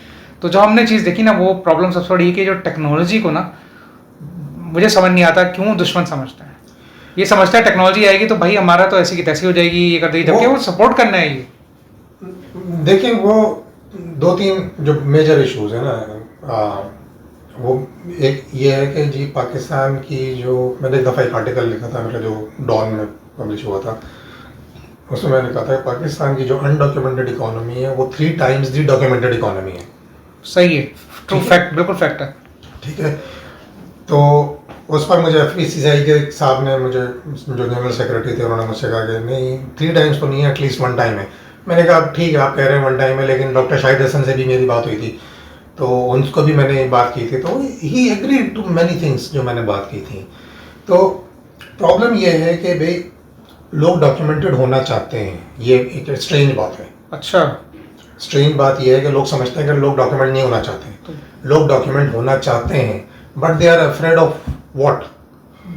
S1: तो जो हमने चीज़ देखी ना, वो प्रॉब्लम सबसे बड़ी कि जो टेक्नोलॉजी को ना, मुझे समझ नहीं आता क्यों दुश्मन समझता है। ये समझता है टेक्नोलॉजी आएगी तो भाई हमारा तो ऐसी की तैसी हो जाएगी, ये कर देगी, जबकि वो सपोर्ट करना है। ये
S2: देखिए वो 2-3 जो मेजर इश्यूज है ना, वो एक ये है कि जी पाकिस्तान की जो, मैंने एक दफ़ा एक आर्टिकल लिखा था मेरा जो डॉन में पब्लिश हुआ था, उसमें मैंने कहा था पाकिस्तान की जो अनडॉक्यूमेंटेड इकोनॉमी है वो 3 टाइम्स दी डॉक्यूमेंटेड इकोनॉमी है।
S1: सही है, ट्रू फैक्ट, बिल्कुल फैक्ट है।
S2: ठीक है, तो उस पर मुझे FPCCI के साहब ने, मुझे जो जनरल सेक्रेटरी थे, उन्होंने मुझसे कहा कि नहीं 3 टाइम्स तो नहीं है, एटलीस्ट 1 टाइम है। मैंने कहा ठीक है आप कह रहे हैं 1 टाइम है, लेकिन डॉक्टर शाहिद हसन से भी मेरी बात हुई थी, तो उनको भी मैंने बात की थी, तो ही एग्रीड टू मैनी थिंग्स जो मैंने बात की थी। तो प्रॉब्लम ये है कि भाई लोग डॉक्यूमेंटेड होना चाहते हैं, ये एक स्ट्रेंज बात है।
S1: अच्छा,
S2: स्ट्रेंज बात ये है कि लोग समझते हैं कि लोग डॉक्यूमेंट नहीं होना चाहते, लोग डॉक्यूमेंट होना चाहते हैं, but they are afraid of what,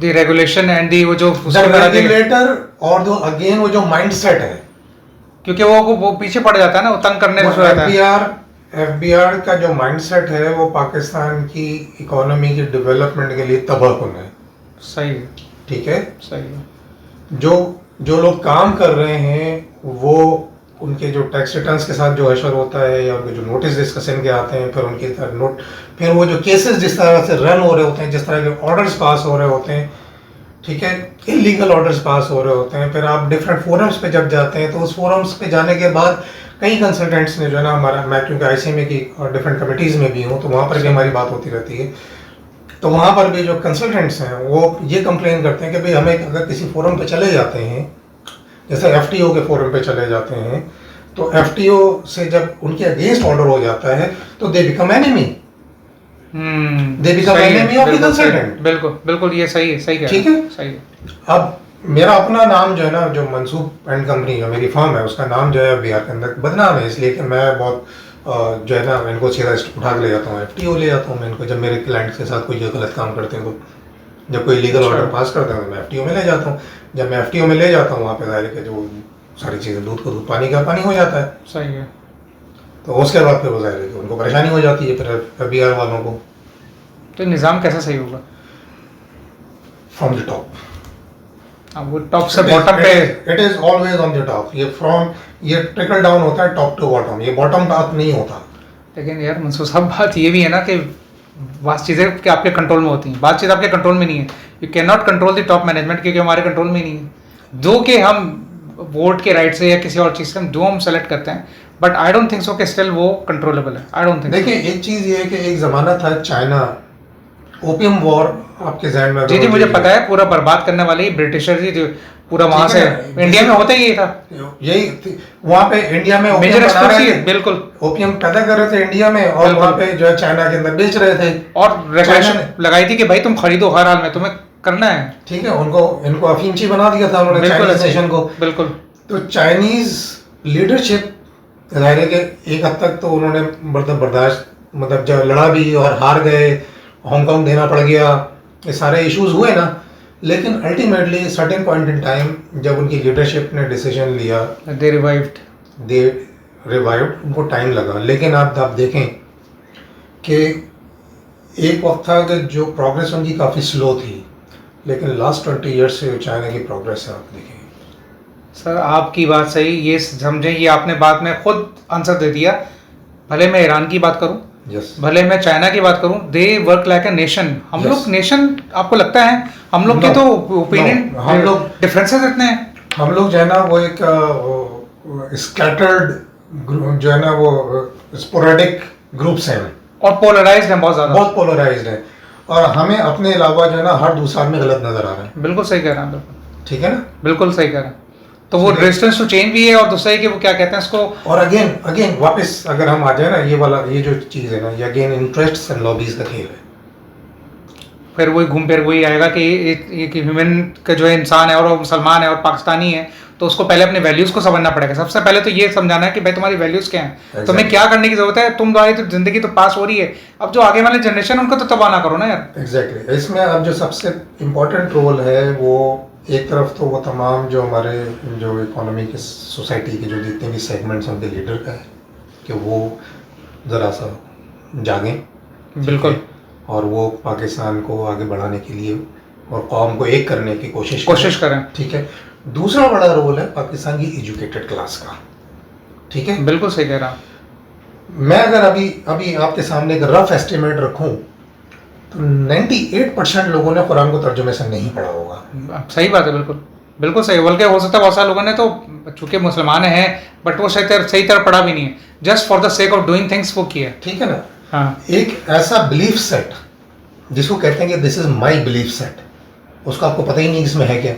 S1: the regulation and the वो जो
S2: रेगुलेटर, और जो अगेन वो जो माइंडसेट है,
S1: क्योंकि वो पीछे पड़ जाता है ना, वो तंग करने से रहता है।
S2: FBR का जो माइंडसेट है वो पाकिस्तान की इकोनॉमी के डेवलपमेंट के लिए तबाहकुन है।
S1: सही है,
S2: ठीक है,
S1: सही है।
S2: जो लोग काम कर रहे हैं वो उनके जो टैक्स रिटर्न्स के साथ जो अशर होता है, या उनके जो नोटिस डिस्कशन के आते हैं, फिर उनके फिर वो जो केसेस जिस तरह से रन हो रहे होते हैं, जिस तरह के ऑर्डर्स पास हो रहे होते हैं, ठीक है, इलीगल ऑर्डर्स पास हो रहे होते हैं, फिर आप डिफरेंट फोरम्स पे जब जाते हैं, तो उस फोरम्स पे जाने के बाद कई कंसल्टेंट्स ने जो है ना, हमारा, मैं क्योंकि ICMA की और डिफरेंट कमिटीज़ में भी हूँ, तो वहाँ पर भी हमारी बात होती रहती है, तो वहाँ पर भी जो कंसल्टेंट्स हैं वो ये कंप्लेन करते हैं कि भाई हमें अगर किसी फोरम पे चले जाते हैं, जैसे FTO के फोरम पे चले जाते हैं, तो FTO से जब उनके अगेंस्ट ऑर्डर हो जाता है तो they become enemy, they become enemy of the consultant.
S1: बिल्कुल बिल्कुल, ये सही है, सही है,
S2: ठीक है,
S1: सही है।
S2: अब मेरा अपना नाम जो है ना, जो मंसूब एंड कंपनी जो मेरी फर्म है, उसका नाम जो है FBR के अंदर बदनाम है, इसलिए कि मैं बहुत जो है ना, मैं इनको सीधा उठा के ले जाता हूँ, FTO ले जाता हूँ मैं इनको, जब मेरे क्लाइंट के साथ कोई गलत काम करते हैं, तो जब कोई लीगल ऑर्डर पास करते हैं तो मैं FTO में ले जाता हूँ। जब मैं FTO में ले जाता हूँ, वहाँ पे जाहिर है जो सारी चीज़ें, दूध को दूध, पानी का पानी हो जाता है।
S1: सही है।
S2: तो उसके बाद फिर वो जाहिर है कि उनको परेशानी हो जाती है फिर FBR वालों को।
S1: तो निज़ाम कैसा सही होगा?
S2: फ्रॉम द टॉप,
S1: वो टॉप से बॉटम पे,
S2: it is always on the top. ये ट्रिकल डाउन होता है टॉप टू बॉटम, ये बॉटम टॉप नहीं होता।
S1: लेकिन यार मंसूर साहब, बात ये भी है ना कि बात चीज़ें कि आपके कंट्रोल में होती हैं, बात चीज़ आपके कंट्रोल में नहीं है। You can not control the top management, क्योंकि हमारे कंट्रोल में ही नहीं है। जो कि हम वोट के राइट से या किसी और चीज़ से जो हम सेलेक्ट करते हैं, but I don't think so कि स्टिल वो कंट्रोलेबल है। I don't think.
S2: देखिए एक चीज़ ये है कि एक ज़माना था चाइना, ओपियम वॉर आपके जहन में?
S1: जी मुझे पता है, पूरा बर्बाद करने वाले ही ब्रिटिशर जी, पूरा वहां से इंडिया में होता ही ये था,
S2: यही वहाँ पे इंडिया में
S1: मेजर एक्सपोर्ट, बिल्कुल
S2: ओपियम पैदा कर रहे थे इंडिया में, और वहाँ पे जो है चाइना के अंदर बेच रहे थे,
S1: और रेगुलेशन लगाई थी कि भाई तुम खरीदो हर हाल में, तुम्हें करना है। ठीक
S2: है, इनको अफीमची बना दिया था उन्होंने चाइनीज नेशन को।
S1: बिल्कुल।
S2: तो चाइनीज लीडरशिप जाहिर है कि एक हद तक तो उन्होंने बर्दाश्त, मतलब जब लड़ा भी और हार गए, हांगकांग देना पड़ गया, ये सारे इश्यूज हुए ना, लेकिन ultimately certain point in time जब उनकी लीडरशिप ने डिसीजन लिया, दे रिवाइव्ड, उनको टाइम लगा, लेकिन आप देखें कि एक वक्त था कि जो प्रोग्रेस उनकी काफ़ी स्लो थी, लेकिन लास्ट 20 ईयर्स से चाइना की प्रोग्रेस है, आप देखें।
S1: सर आपकी बात सही, ये समझें, ये आपने बात में खुद आंसर दे दिया। भले मैं ईरान की बात करूं, भले मैं चाइना की बात करूं, they work like a nation. हम लोग नेशन, आपको लगता है हम लोग के तो ओपिनियन, हम लोग डिफरेंसेस इतने हैं, हम लोग जो है ना वो एक स्कैटर्ड जो है ना वो स्पोरेडिक ग्रुप्स हैं, और पोलराइज्ड हैं, बहुत ज़्यादा, बहुत पोलराइज्ड हैं, और हमें अपने अलावा जो है ना हर दूसरा आदमी गलत नजर आ रहा है। बिल्कुल सही कह रहा हैं, बिल्कुल ठीक है ना, बिल्कुल सही कह रहा हैं। तो वो रेजिस्टेंस टू चेंज भी है, और दूसरा है कि वो क्या कहते हैं इसको, और अगेन वापस अगर हम आ जाए ना, ये जो चीज़ है ना, ये अगेन इंटरेस्ट्स एंड लॉबीज का खेल है। फिर वही घूम फिर वही आएगा कि एक ह्यूमन का जो है इंसान है, और वो मुसलमान है और पाकिस्तानी है, तो उसको पहले अपने वैल्यूज़ को समझना पड़ेगा। सबसे पहले तो ये समझाना है कि भाई तुम्हारी वैल्यूज़ क्या हैं, तुम्हें क्या करने की ज़रूरत है, तुम्हारी तो ज़िंदगी तो पास हो रही है, अब जो आगे वाले जनरेशन उनको तो तबाह ना करो ना यार।
S2: एग्जैक्टली इसमें अब जो सबसे इम्पोर्टेंट रोल है वो एक तरफ तो वो तमाम जो हमारे जो इकोनॉमी के सोसाइटी के जो जितने भी सेगमेंट्स हैं उनके लीडर का है कि वो ज़रा सा जागें,
S1: बिल्कुल,
S2: और वो पाकिस्तान को आगे बढ़ाने के लिए और कौम को एक करने की कोशिश
S1: करें।
S2: ठीक है। दूसरा बड़ा रोल है पाकिस्तान की एजुकेटेड क्लास का, ठीक है।
S1: बिल्कुल सही कह रहा हूँ।
S2: मैं अगर अभी आपके सामने एक रफ एस्टिमेट रखूं तो 98% लोगों ने कुरान को तर्जुमे से नहीं पढ़ा होगा।
S1: सही बात है, बिल्कुल बिल्कुल सही। बल्कि हो सकता है बहुत सारे लोगों ने तो चूंकि मुसलमान हैं बट वो सही तरह पढ़ा भी नहीं है, just for the sake of doing things वो किया,
S2: ठीक है ना।
S1: हाँ,
S2: एक ऐसा बिलीफ सेट जिसको कहते हैं कि this is my belief set, उसका आपको पता ही नहीं इसमें है क्या।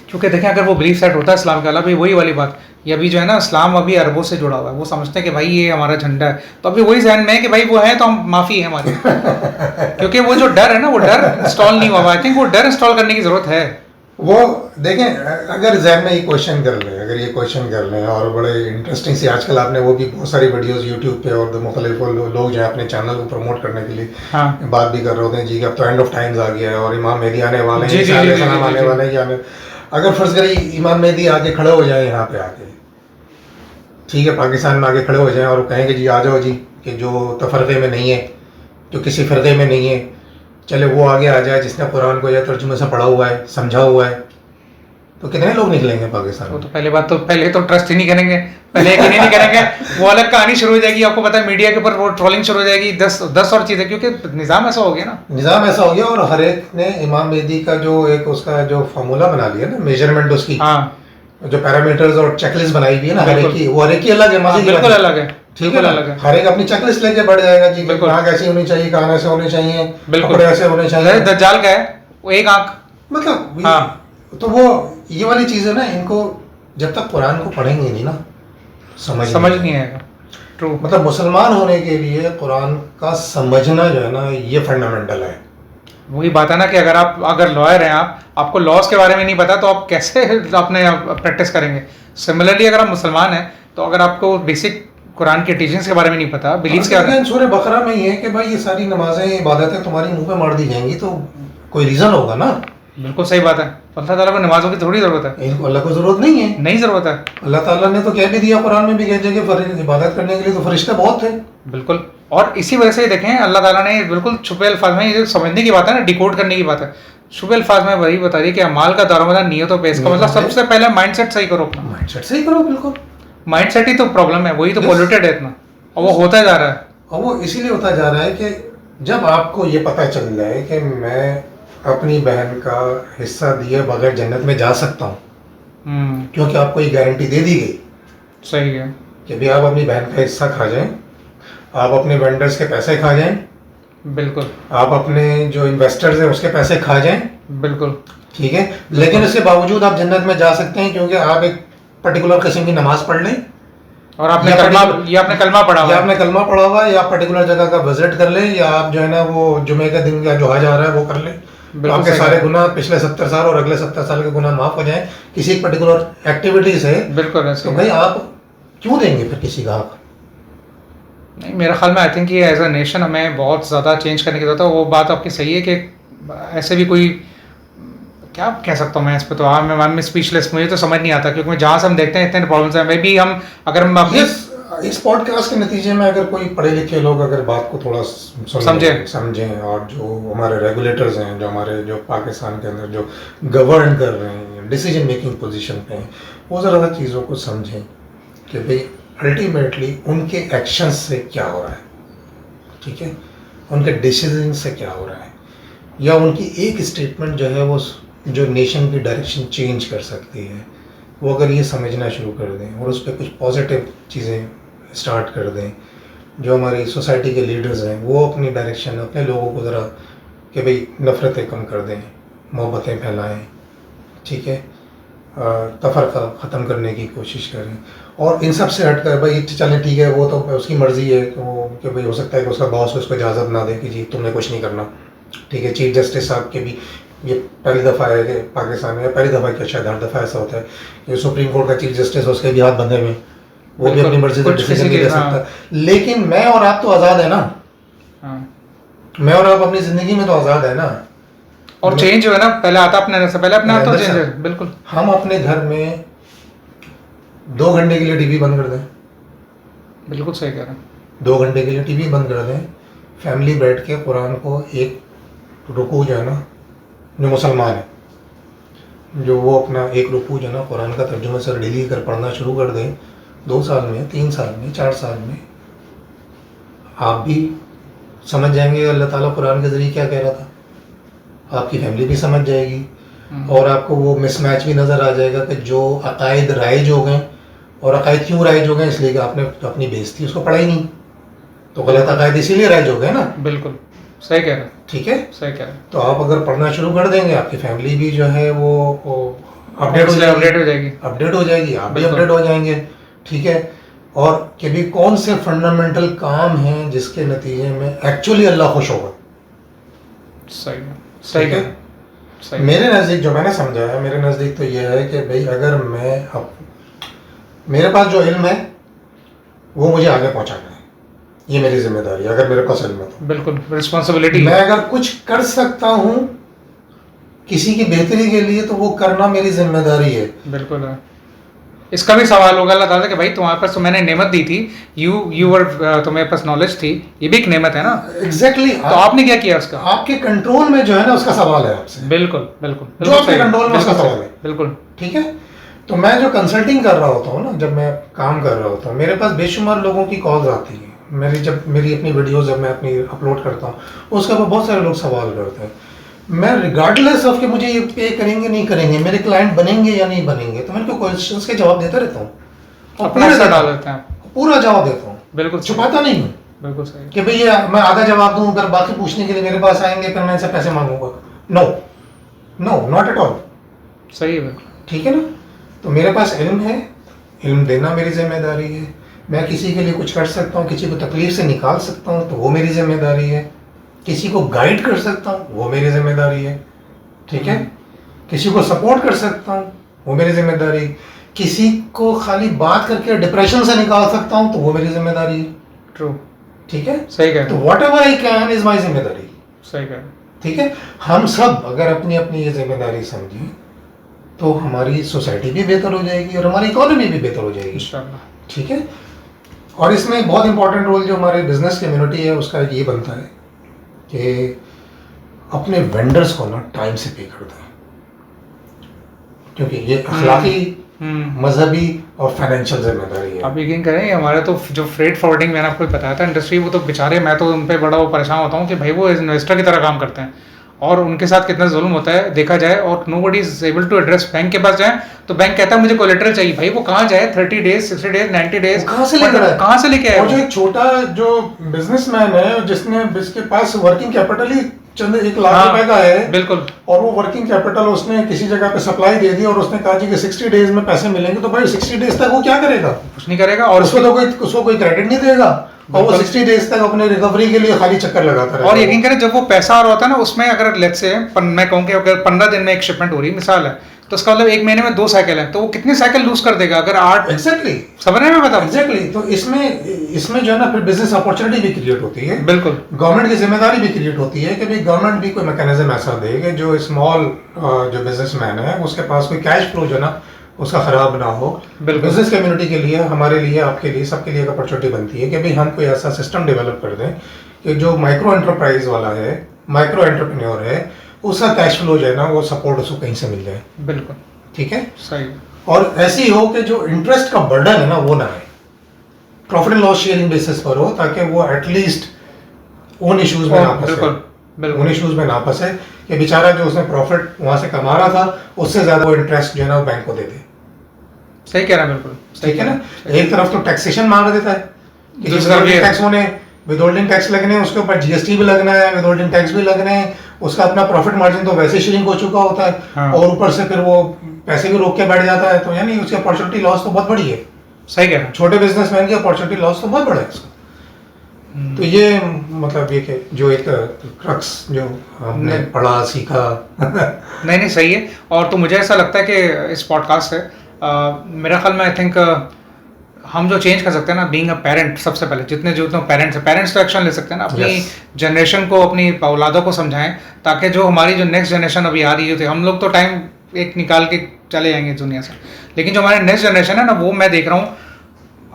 S1: क्योंकि देखें अगर वो बिलीफ सेट होता है इस्लाम के अलावा, भी वही वाली बात, ये अभी जो है ना इस्लाम अभी अरबों से जुड़ा हुआ है, वो समझते हैं कि भाई ये हमारा झंडा है, तो अभी वही जहन में है कि भाई वो है तो हम माफ़ी है हमारी। क्योंकि वो जो डर है ना, वो डर इंस्टॉल नहीं हुआ। आई थिंक वो डर इंस्टॉल करने की ज़रूरत है।
S2: वो देखें, अगर जहन में ये क्वेश्चन कर लें और बड़े इंटरेस्टिंग सी आजकल आपने वो भी बहुत सारी वीडियोस यूट्यूब पे और मुख्तलिफ लोग जो है अपने चैनल को प्रमोट करने के लिए
S1: हाँ,
S2: बात भी कर रहे होते हैं जी कि अब तो एंड ऑफ टाइम्स आ गया है और इमाम मेहदी आने वाले
S1: जी,
S2: हैं,
S1: जी,
S2: ईसा
S1: जी,
S2: अलैहि सलाम
S1: जी,
S2: आने
S1: जी,
S2: वाले हैं। अगर फर्ज करें इमाम मेहदी आके खड़े हो जाए यहाँ पे आके, ठीक है, पाकिस्तान में आके खड़े हो जाएं और कहें कि जी आ जाओ जी, कि जो तफरक़े में नहीं है, जो किसी फ़िरक़े में नहीं है, चले वो आगे आ जाए जिसने कुरान को या तर्जुमे से पढ़ा हुआ है, समझा हुआ है, तो कितने लोग निकलेंगे पाकिस्तान
S1: वो
S2: में।
S1: तो पहले तो ट्रस्ट ही नहीं करेंगे, पहले यकीन ही नहीं करेंगे। वो अलग कहानी शुरू हो जाएगी, आपको पता है मीडिया के ऊपर वो ट्रोलिंग शुरू हो जाएगी, 10 और चीज़ें, क्योंकि निज़ाम ऐसा हो गया ना।
S2: निज़ाम ऐसा हो गया और हर एक ने इमाम मेहदी का जो एक उसका जो फार्मूला बना लिया ना, मेजरमेंट उसकी,
S1: हाँ,
S2: जो पैरामीटर्स और चेकलिस्ट बनाई हुई है ना हर एक की, वो हर एक की अलग है, मजे की
S1: बिल्कुल
S2: बात
S1: अलग है,
S2: ठीक है
S1: बिल्कुल
S2: ना।
S1: अलग है।
S2: हर एक अपनी चेकलिस्ट लेके बढ़ जाएगा जी,
S1: बिल्कुल।
S2: नाक ऐसी होनी चाहिए, कान ऐसे होने चाहिए,
S1: बिल्कुल।
S2: कपड़े ऐसे होने चाहिए,
S1: दज्जाल का है वो एक आंख,
S2: मतलब
S1: हाँ।
S2: तो वो ये वाली चीज़ें ना, इनको जब तक कुरान को पढ़ेंगे नहीं ना समझ
S1: नहीं आएगा। ट्रू,
S2: मतलब मुसलमान होने के लिए कुरान का समझना जो है ना, ये फंडामेंटल है।
S1: वही बात है ना कि अगर लॉयर हैं आपको लॉज के बारे में नहीं पता तो आप कैसे अपने प्रैक्टिस करेंगे। सिमिलरली अगर आप मुसलमान हैं तो अगर आपको बेसिक कुरान के टीचिंग्स के बारे में नहीं पता, बिलीव्स के बारे में,
S2: सूरह बकरा में ये है कि भाई ये सारी नमाजें इबादतें तुम्हारी मुंह पे मार दी जाएंगी, तो कोई रीज़न होगा ना।
S1: बिल्कुल सही बात है। अल्लाह ताला को नमाजों की थोड़ी ज़रूरत है,
S2: इनको अल्लाह को ज़रूरत नहीं है,
S1: नहीं ज़रूरत है।
S2: अल्लाह ताला ने तो कह भी दिया कुरान में भी, कह दिया कि इबादत करने के लिए तो फरिश्ते बहुत थे।
S1: बिल्कुल, और इसी वजह से देखें अल्लाह ताला ने बिल्कुल छुपे अल्फाज में, ये समझने की बात है ना, डिकोड करने की बात है, छुपे अल्फाज में वही बता दिया कि अमाल का दारोमदार नियतों पे, इसका मतलब सबसे पहले माइंडसेट सही करो अपना।
S2: माइंडसेट सही करो, बिल्कुल।
S1: माइंडसेट ही तो प्रॉब्लम है, वही तो पोल्यूटेड है इतना, और वो होता जा रहा है।
S2: और वो इसीलिए होता जा रहा है कि जब आपको ये पता चल जाए कि मैं अपनी बहन का हिस्सा दिए बगैर जन्नत में जा सकता हूँ, क्योंकि आपको ये गारंटी दे दी गई
S1: सही है
S2: कि भी आप अपनी बहन का हिस्सा खा जाएं, आप अपने वेंडर्स के पैसे खा जाएं,
S1: बिल्कुल,
S2: आप अपने जो इन्वेस्टर्स हैं उसके पैसे खा जाएं,
S1: बिल्कुल,
S2: ठीक है, लेकिन इसके बावजूद आप जन्नत में जा सकते हैं क्योंकि आप एक पर्टिकुलर किस्म की नमाज पढ़ लें,
S1: और आपने कलमा पढ़ा हुआ
S2: या
S1: है,
S2: आपने कलमा पढ़ा हुआ है, या पर्टिकुलर जगह का विजिट कर ले, या आप जो है ना वो जुमे के दिन का जो हज आ रहा है वो कर ले, तो आपके सारे गुनाह पिछले 70 साल और अगले 70 साल के गुनाह माफ हो जाएं किसी एक पर्टिकुलर एक्टिविटी से।
S1: बिल्कुल ऐसे।
S2: तो भाई आप क्यों देंगे फिर किसी का हक?
S1: नहीं, मेरे ख्याल में आई थिंक ये एज अ नेशन हमें बहुत ज़्यादा चेंज करने की जरूरत है। वो बात आपकी सही है कि ऐसे भी कोई, क्या कह सकता हूँ मैं इस पर, तो मैं स्पीचलेस, मुझे तो समझ नहीं आता, क्योंकि जहाँ से हम देखते हैं इतने प्रॉब्लम्स हैं, मे बी अगर हम अपनी
S2: इस पॉडकास्ट के नतीजे में अगर कोई पढ़े लिखे लोग अगर बात को थोड़ा समझें और जो हमारे रेगुलेटर्स हैं, जो हमारे जो पाकिस्तान के अंदर जो गवर्न कर रहे हैं, डिसीजन मेकिंग पोजीशन पे हैं, वो ज़रा चीज़ों को समझें कि भाई अल्टीमेटली उनके एक्शंस से क्या हो रहा है, ठीक है, उनके डिसीजन से क्या हो रहा है, या उनकी एक स्टेटमेंट जो है वो जो नेशन की डायरेक्शन चेंज कर सकती है, वो अगर ये समझना शुरू कर दें और उस पर कुछ पॉजिटिव चीज़ें स्टार्ट कर दें, जो हमारी सोसाइटी के लीडर्स हैं वो अपनी डायरेक्शन अपने लोगों को ज़रा कि भाई नफ़रतें कम कर दें, मोहब्बतें फैलाएं, ठीक है, तफरका ख़त्म करने की कोशिश करें, और इन सब से हट कर भाई चलें ठीक है वो तो उसकी मर्ज़ी है, तो कि भाई हो सकता है कि उसका बॉस उसको इजाज़त ना दे कि जी तुमने कुछ नहीं करना, ठीक है, चीफ जस्टिस साहब के भी ये पहली दफ़ा है कि पाकिस्तान में, पहली दफ़ा क्या शायद हर दफ़ा ऐसा होता है कि सुप्रीम कोर्ट का चीफ जस्टिस उसके भी हाथ बंधे हुए हैं, वो भी अपनी मर्जी से डिसीजन नहीं ले सकता। लेकिन मैं और आप तो आज़ाद है ना, मैं और आप अपनी ज़िंदगी में तो आज़ाद है ना।
S1: और चेंज जो है ना पहले आता अपने अंदर से, पहले अपने आप तो चेंज है। बिल्कुल।
S2: हम अपने घर में 2 घंटे के लिए टीवी बंद कर दें,
S1: बिल्कुल सही कह रहे हैं,
S2: 2 घंटे के लिए टीवी बंद कर दें, फैमिली बैठ के कुरान को एक रुकू जो है ना, जो मुसलमान है जो वो अपना एक रुकू जो है ना कुरान का तर्जुमा सर डेली कर पढ़ना शुरू कर दें, 2 साल में, 3 साल में, 4 साल में आप भी समझ जाएंगे अल्लाह ताला कुरान के ज़रिए क्या कह रहा था, आपकी फैमिली भी समझ जाएगी और आपको वो मिसमैच भी नज़र आ जाएगा कि जो अकायद राइज हो गए, और अकायद क्यों राइज हो गए, इसलिए कि आपने अपनी बेइज्जती उसको पढ़ा ही नहीं, तो गलत अकायद इसीलिए राइज हो गए ना।
S1: बिल्कुल सही कह रहे हैं,
S2: ठीक है,
S1: सही कह रहे हैं।
S2: तो आप अगर पढ़ना शुरू कर देंगे, आपकी फैमिली भी जो है वो अपडेट हो जाएगी, आप भी अपडेट हो जाएंगे। ठीक है, और कि भी कौन से फंडामेंटल काम हैं जिसके नतीजे में एक्चुअली अल्लाह खुश होगा।
S1: सही है।
S2: मेरे नज़दीक जो मैंने समझा है, मेरे नज़दीक तो ये है कि भाई अगर मैं मेरे पास जो इल्म है वो मुझे आगे पहुंचाना है, ये मेरी जिम्मेदारी है। अगर मेरे पास इल्म है तो
S1: बिल्कुल रिस्पॉन्सिबिलिटी।
S2: मैं अगर कुछ कर सकता हूँ किसी की बेहतरी के लिए तो वो करना मेरी जिम्मेदारी है।
S1: बिल्कुल है। इसका भी सवाल होगा अल्लाह ताला कि भाई तुम्हारे पास तो मैंने नेमत दी थी, तुम्हारे पास नॉलेज थी, ये भी एक नेमत है ना।
S2: एग्जैक्टली
S1: तो आपने क्या किया उसका?
S2: आपके कंट्रोल में जो है ना उसका सवाल है आपसे।
S1: बिल्कुल बिल्कुल
S2: जो आपके कंट्रोल में उसका सवाल है।
S1: बिल्कुल
S2: ठीक है, तो मैं जो कंसल्टिंग कर रहा होता हूँ ना, जब मैं काम कर रहा होता हूँ, मेरे पास बेशुमार लोगों की कॉल्स आती हैं। मेरी अपनी वीडियोस जब मैं अपनी अपलोड करता हूँ उसके ऊपर बहुत सारे लोग सवाल करते हैं। मैं रिगार्डलेस ऑफ कि मुझे ये पे करेंगे नहीं करेंगे, मेरे क्लाइंट बनेंगे या नहीं बनेंगे, तो मैं उनको क्वेश्चंस के जवाब देता रहता हूँ, पूरा जवाब देता हूँ,
S1: बिल्कुल
S2: छुपाता नहीं हूँ।
S1: बिल्कुल सही
S2: कि भाई ये मैं आधा जवाब दूँ, अगर बाकी पूछने के लिए मेरे पास आएंगे फिर मैं इनसे पैसे मांगूंगा। No, not at all.
S1: सही है।
S2: ठीक है ना, तो मेरे पास इल्म है, इल्म देना मेरी जिम्मेदारी है। मैं किसी के लिए कुछ कर सकता हूँ, किसी को तकलीफ से निकाल सकता हूँ तो वो मेरी जिम्मेदारी है। किसी को गाइड कर सकता हूँ वो मेरी जिम्मेदारी है। ठीक है, किसी को सपोर्ट कर सकता हूँ वो मेरी जिम्मेदारी। किसी को खाली बात करके डिप्रेशन से निकाल सकता हूँ तो वो मेरी जिम्मेदारी है।
S1: ट्रू।
S2: ठीक है,
S1: सही कह रहे
S2: तो what ever I can is my जिम्मेदारी।
S1: सही कह रहे।
S2: ठीक है, हम सब अगर अपनी अपनी ये जिम्मेदारी समझें तो हमारी सोसाइटी भी बेहतर हो जाएगी और हमारी इकोनॉमी भी बेहतर हो जाएगी इंशाल्लाह। ठीक है, और इसमें बहुत इंपॉर्टेंट रोल जो हमारे बिजनेस कम्युनिटी है उसका ये बनता है कि अपने वेंडर्स को ना टाइम से पे कर दें, क्योंकि ये अखलाकी, मजहबी और फाइनेंशियल जिम्मेदारी है।
S1: आप यकीन करें हमारे तो जो फ्रेट फॉरवर्डिंग मैंने आपको बताया था इंडस्ट्री, वो तो बेचारे, मैं तो उन पर बड़ा वो परेशान होता हूँ कि भाई वो इन्वेस्टर की तरह काम करते हैं और उनके साथ कितना जुल्म होता है देखा जाए, और nobody is able to address. Bank के पास जाए तो बैंक कहता है मुझे कोलेटरल चाहिए, भाई वो कहाँ जाए? 30 डेज, 60 डेज, 90 डेज
S2: कहाँ से लेके आए?
S1: और
S2: जो एक छोटा जो बिजनेसमैन है जिसके पास वर्किंग कैपिटल ही चंद 1 लाख रुपए का है, बिल्कुल, और वो वर्किंग कैपिटल उसने किसी जगह पे सप्लाई दे दी और उसने कहा जी कि 60 डेज में पैसे मिलेंगे, तो भाई 60 डेज तक वो क्या करेगा?
S1: कुछ नहीं करेगा, और
S2: उसको कोई क्रेडिट नहीं देगा और वो 60 डेज तक अपने रिकवरी के लिए खाली चक्कर लगाता रहेगा।
S1: और यकीन करें जब वो पैसा आ रहा होता है ना, उसमें अगर लेट्स से मैं कहूँ कि अगर 15 दिन में एक शिपमेंट हो रही मिसाल है, तो उसका मतलब 1 महीने में 2 साइकिल है, तो वो कितने साइकिल लूज कर देगा अगर 8।
S2: एग्जैक्टली,
S1: समझ रहे हैं मैं बता?
S2: एग्जैक्टली, तो इसमें जो है ना फिर बिजनेस अपॉर्चुनिटी भी क्रिएट होती है।
S1: बिल्कुल,
S2: गवर्नमेंट की जिम्मेदारी भी क्रिएट होती है कि भाई गवर्नमेंट भी कोई मैकेनिज्म ऐसा दे कि जो स्मॉल जो बिजनेसमैन है उसके पास कोई कैश फ्लो जो ना उसका खराब ना हो। बिजनेस कम्युनिटी के लिए, हमारे लिए, आपके लिए, सबके लिए एक अपॉर्चुनिटी बनती है कि भाई हम कोई ऐसा सिस्टम डेवलप कर दें कि जो माइक्रो एंटरप्राइज वाला है, माइक्रो एंटरप्रेन्योर है, उसका कैश फ्लो जो है ना वो सपोर्ट उसको कहीं से मिल जाए।
S1: बिल्कुल
S2: ठीक है,
S1: सही।
S2: और ऐसी हो कि जो इंटरेस्ट का बर्डन है ना वो ना आए, profit and loss sharing basis पर हो, ताकि वो एटलीस्ट उन इश्यूज में ना फंसे, उन इश्यूज में ना फंसे कि बेचारा जो उसने प्रॉफिट वहां से कमा रहा था उससे ज्यादा वो इंटरेस्ट जो है ना वो बैंक को दे दे।
S1: सही कह रहा है, बिल्कुल
S2: ठीक है ना। एक तरफ तो टैक्सेशन मांग देता है कि टैक्स होने, विदहोल्डिंग टैक्स लगने, उसके ऊपर जीएसटी भी लगना है, विदहोल्डिंग टैक्स भी लगने हैं, उसका अपना प्रॉफिट मार्जिन तो वैसे श्रिंक हो चुका होता है। हाँ। और ऊपर से फिर वो पैसे भी रोक के बैठ जाता है, तो यानी उसकी अपॉर्चुनिटी लॉस तो बहुत बड़ी है।
S1: सही कह रहा है,
S2: छोटे बिजनेसमैन की अपॉर्चुनिटी लॉस तो बहुत बड़ा है उसका। तो ये मतलब ये कि जो एक क्रक्स जो हमने पढ़ा सीखा
S1: नहीं नहीं सही है। और तो मुझे ऐसा लगता है कि इस पॉडकास्ट से मेरा ख्याल में आई थिंक हम जो चेंज कर सकते हैं ना, बीइंग अ पेरेंट, सबसे पहले जितने पेरेंट्स हैं, पेरेंट्स तो एक्शन ले सकते हैं ना, अपनी जनरेशन को, अपनी औलादों को समझाएं, ताकि जो हमारी जो नेक्स्ट जनरेशन अभी आ रही है, हम लोग तो टाइम एक निकाल के चले जाएंगे दुनिया से, लेकिन जो हमारी नेक्स्ट जनरेशन है ना, वो मैं देख रहा हूँ,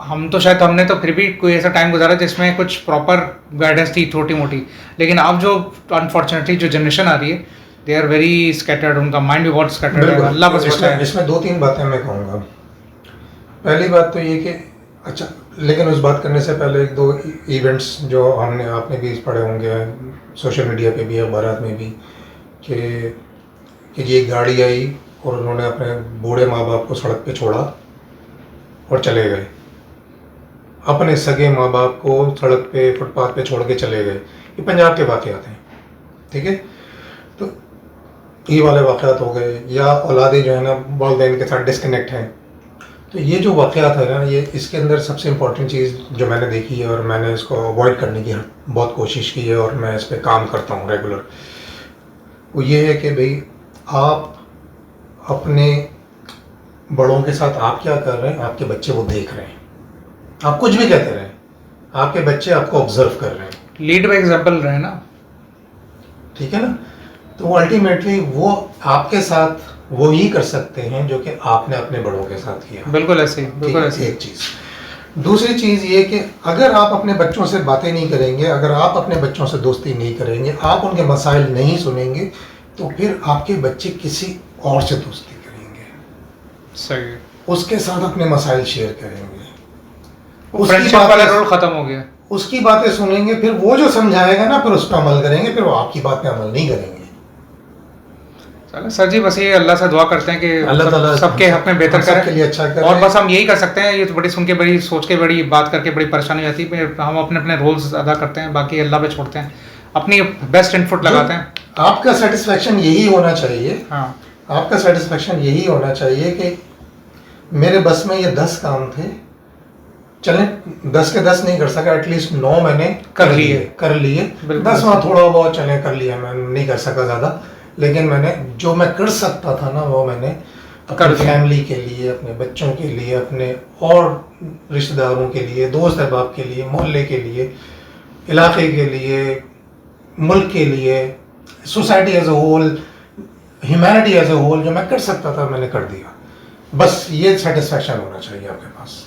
S1: हम तो शायद हमने तो फिर भी कोई ऐसा टाइम गुजारा जिसमें कुछ प्रॉपर गाइडेंस थी छोटी मोटी, लेकिन अब जो अनफॉर्चुनेटली जो जनरेशन आ रही है, दे आर वेरी स्कैटर्ड, उनका माइंड भी बहुत स्कैटर्ड है। अल्लाह बस बचाए।
S2: इसमें 2-3 बातें मैं कहूँगा। पहली बात तो ये कि अच्छा, लेकिन उस बात करने से पहले 1-2 इवेंट्स जो आपने भी पढ़े होंगे सोशल मीडिया पे भी, अखबारात में भी, कि ये गाड़ी आई और उन्होंने अपने बूढ़े माँ बाप को सड़क पे छोड़ा और चले गए, अपने सगे माँ बाप को सड़क पे फुटपाथ पे छोड़ के चले गए। ये पंजाब के वाक़यात हैं, ठीक है। तो ये वाले वाक़यात हो गए, या औलादें जो है ना वालिदैन के साथ डिस्कनेक्ट हैं। तो ये जो वाक़यात है ना, ये इसके अंदर सबसे इम्पॉर्टेंट चीज़ जो मैंने देखी है और मैंने इसको अवॉइड करने की बहुत कोशिश की है और मैं इस पर काम करता हूँ रेगुलर, वो ये है कि भाई आप अपने बड़ों के साथ आप क्या कर रहे हैं, आपके बच्चे वो देख रहे हैं। आप कुछ भी कहते रहें, आपके बच्चे आपको ऑब्जर्व कर रहे हैं।
S1: लीड बाय एग्जांपल रहे ना, ठीक
S2: है ना। तो अल्टीमेटली वो आपके साथ वो ही कर सकते हैं जो कि आपने अपने बड़ों के साथ किया।
S1: बिल्कुल ऐसे, बिल्कुल ऐसे।
S2: एक चीज़। दूसरी चीज़ ये कि अगर आप अपने बच्चों से बातें नहीं करेंगे, अगर आप अपने बच्चों से दोस्ती नहीं करेंगे, आप उनके मसाइल नहीं सुनेंगे, तो फिर आपके बच्चे किसी और से दोस्ती करेंगे।
S1: सही।
S2: उसके साथ अपने मसाइल शेयर करेंगे,
S1: फ्रेंडशिप वाला रोल खत्म हो गया।
S2: उसकी बातें सुनेंगे, फिर वो जो समझाएगा ना, फिर उस पर अमल करेंगे, फिर वो आपकी बात पे अमल नहीं करेंगे।
S1: चलो सर जी, बस ये अल्लाह से दुआ करते हैं कि
S2: अल्लाह ताला
S1: सबके हक में बेहतर करे,
S2: सबके लिए अच्छा करे।
S1: और बस हम यही कर सकते हैं। ये तो बड़ी सुन के, बड़ी सोच के, बड़ी बात करके बड़ी परेशानी आती है, हम अपने अपने रोल्स अदा करते हैं, बाकी अल्लाह पे छोड़ते हैं, अपनी बेस्ट इनपुट लगाते हैं।
S2: आपका सेटिस्फेक्शन यही होना चाहिए।
S1: हाँ,
S2: आपका सेटिस्फेक्शन यही होना चाहिए कि मेरे बस में ये 10 काम थे, चलें 10 के 10 नहीं कर सका, एटलीस्ट 9 मैंने कर लिए 10वां थोड़ा बहुत चले कर लिया, मैं नहीं कर सका ज़्यादा, लेकिन मैंने जो मैं कर सकता था ना, वो मैंने अपनी फैमिली के लिए, अपने बच्चों के लिए, अपने और रिश्तेदारों के लिए, दोस्त अहबाब के लिए, मोहल्ले के लिए, इलाके के लिए, मुल्क के लिए, society as a whole, humanity as a whole, जो मैं कर सकता था मैंने कर दिया। बस ये सेटिस्फेक्शन होना चाहिए आपके पास।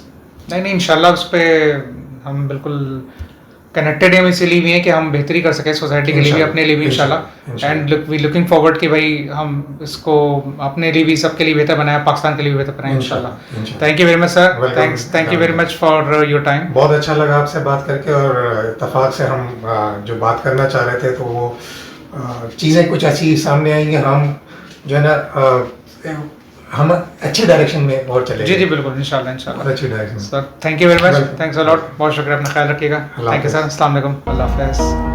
S1: नहीं इंशाल्लाह उस पर हम बिल्कुल कनेक्टेड हैं, इसीलिए भी है कि हम बेहतरी कर सकें सोसाइटी के लिए भी, अपने लिए भी इंशाल्लाह। एंड वी लुकिंग फॉरवर्ड कि भाई हम इसको अपने लिए भी, सबके लिए बेहतर बनाए, पाकिस्तान के लिए भी बेहतर बनाए इंशाल्लाह। Thank you very much sir, thank you very much for your time.
S2: बहुत अच्छा लगा आपसे बात करके, और इत्तेफाक से हम जो बात करना चाह रहे थे, तो वो चीज़ें कुछ ऐसी सामने आएंगी, हम जो है ना हम अच्छी डायरेक्शन में और चले।
S1: जी बिल्कुल, इंशाल्लाह
S2: अच्छी direction.
S1: Sir thank you very much, thanks a lot, बहुत शुक्रिया, अपना ख्याल रखिएगा। थैंक यू सर, अस्सलाम वालेकुम, अल्लाह हाफ़िज़।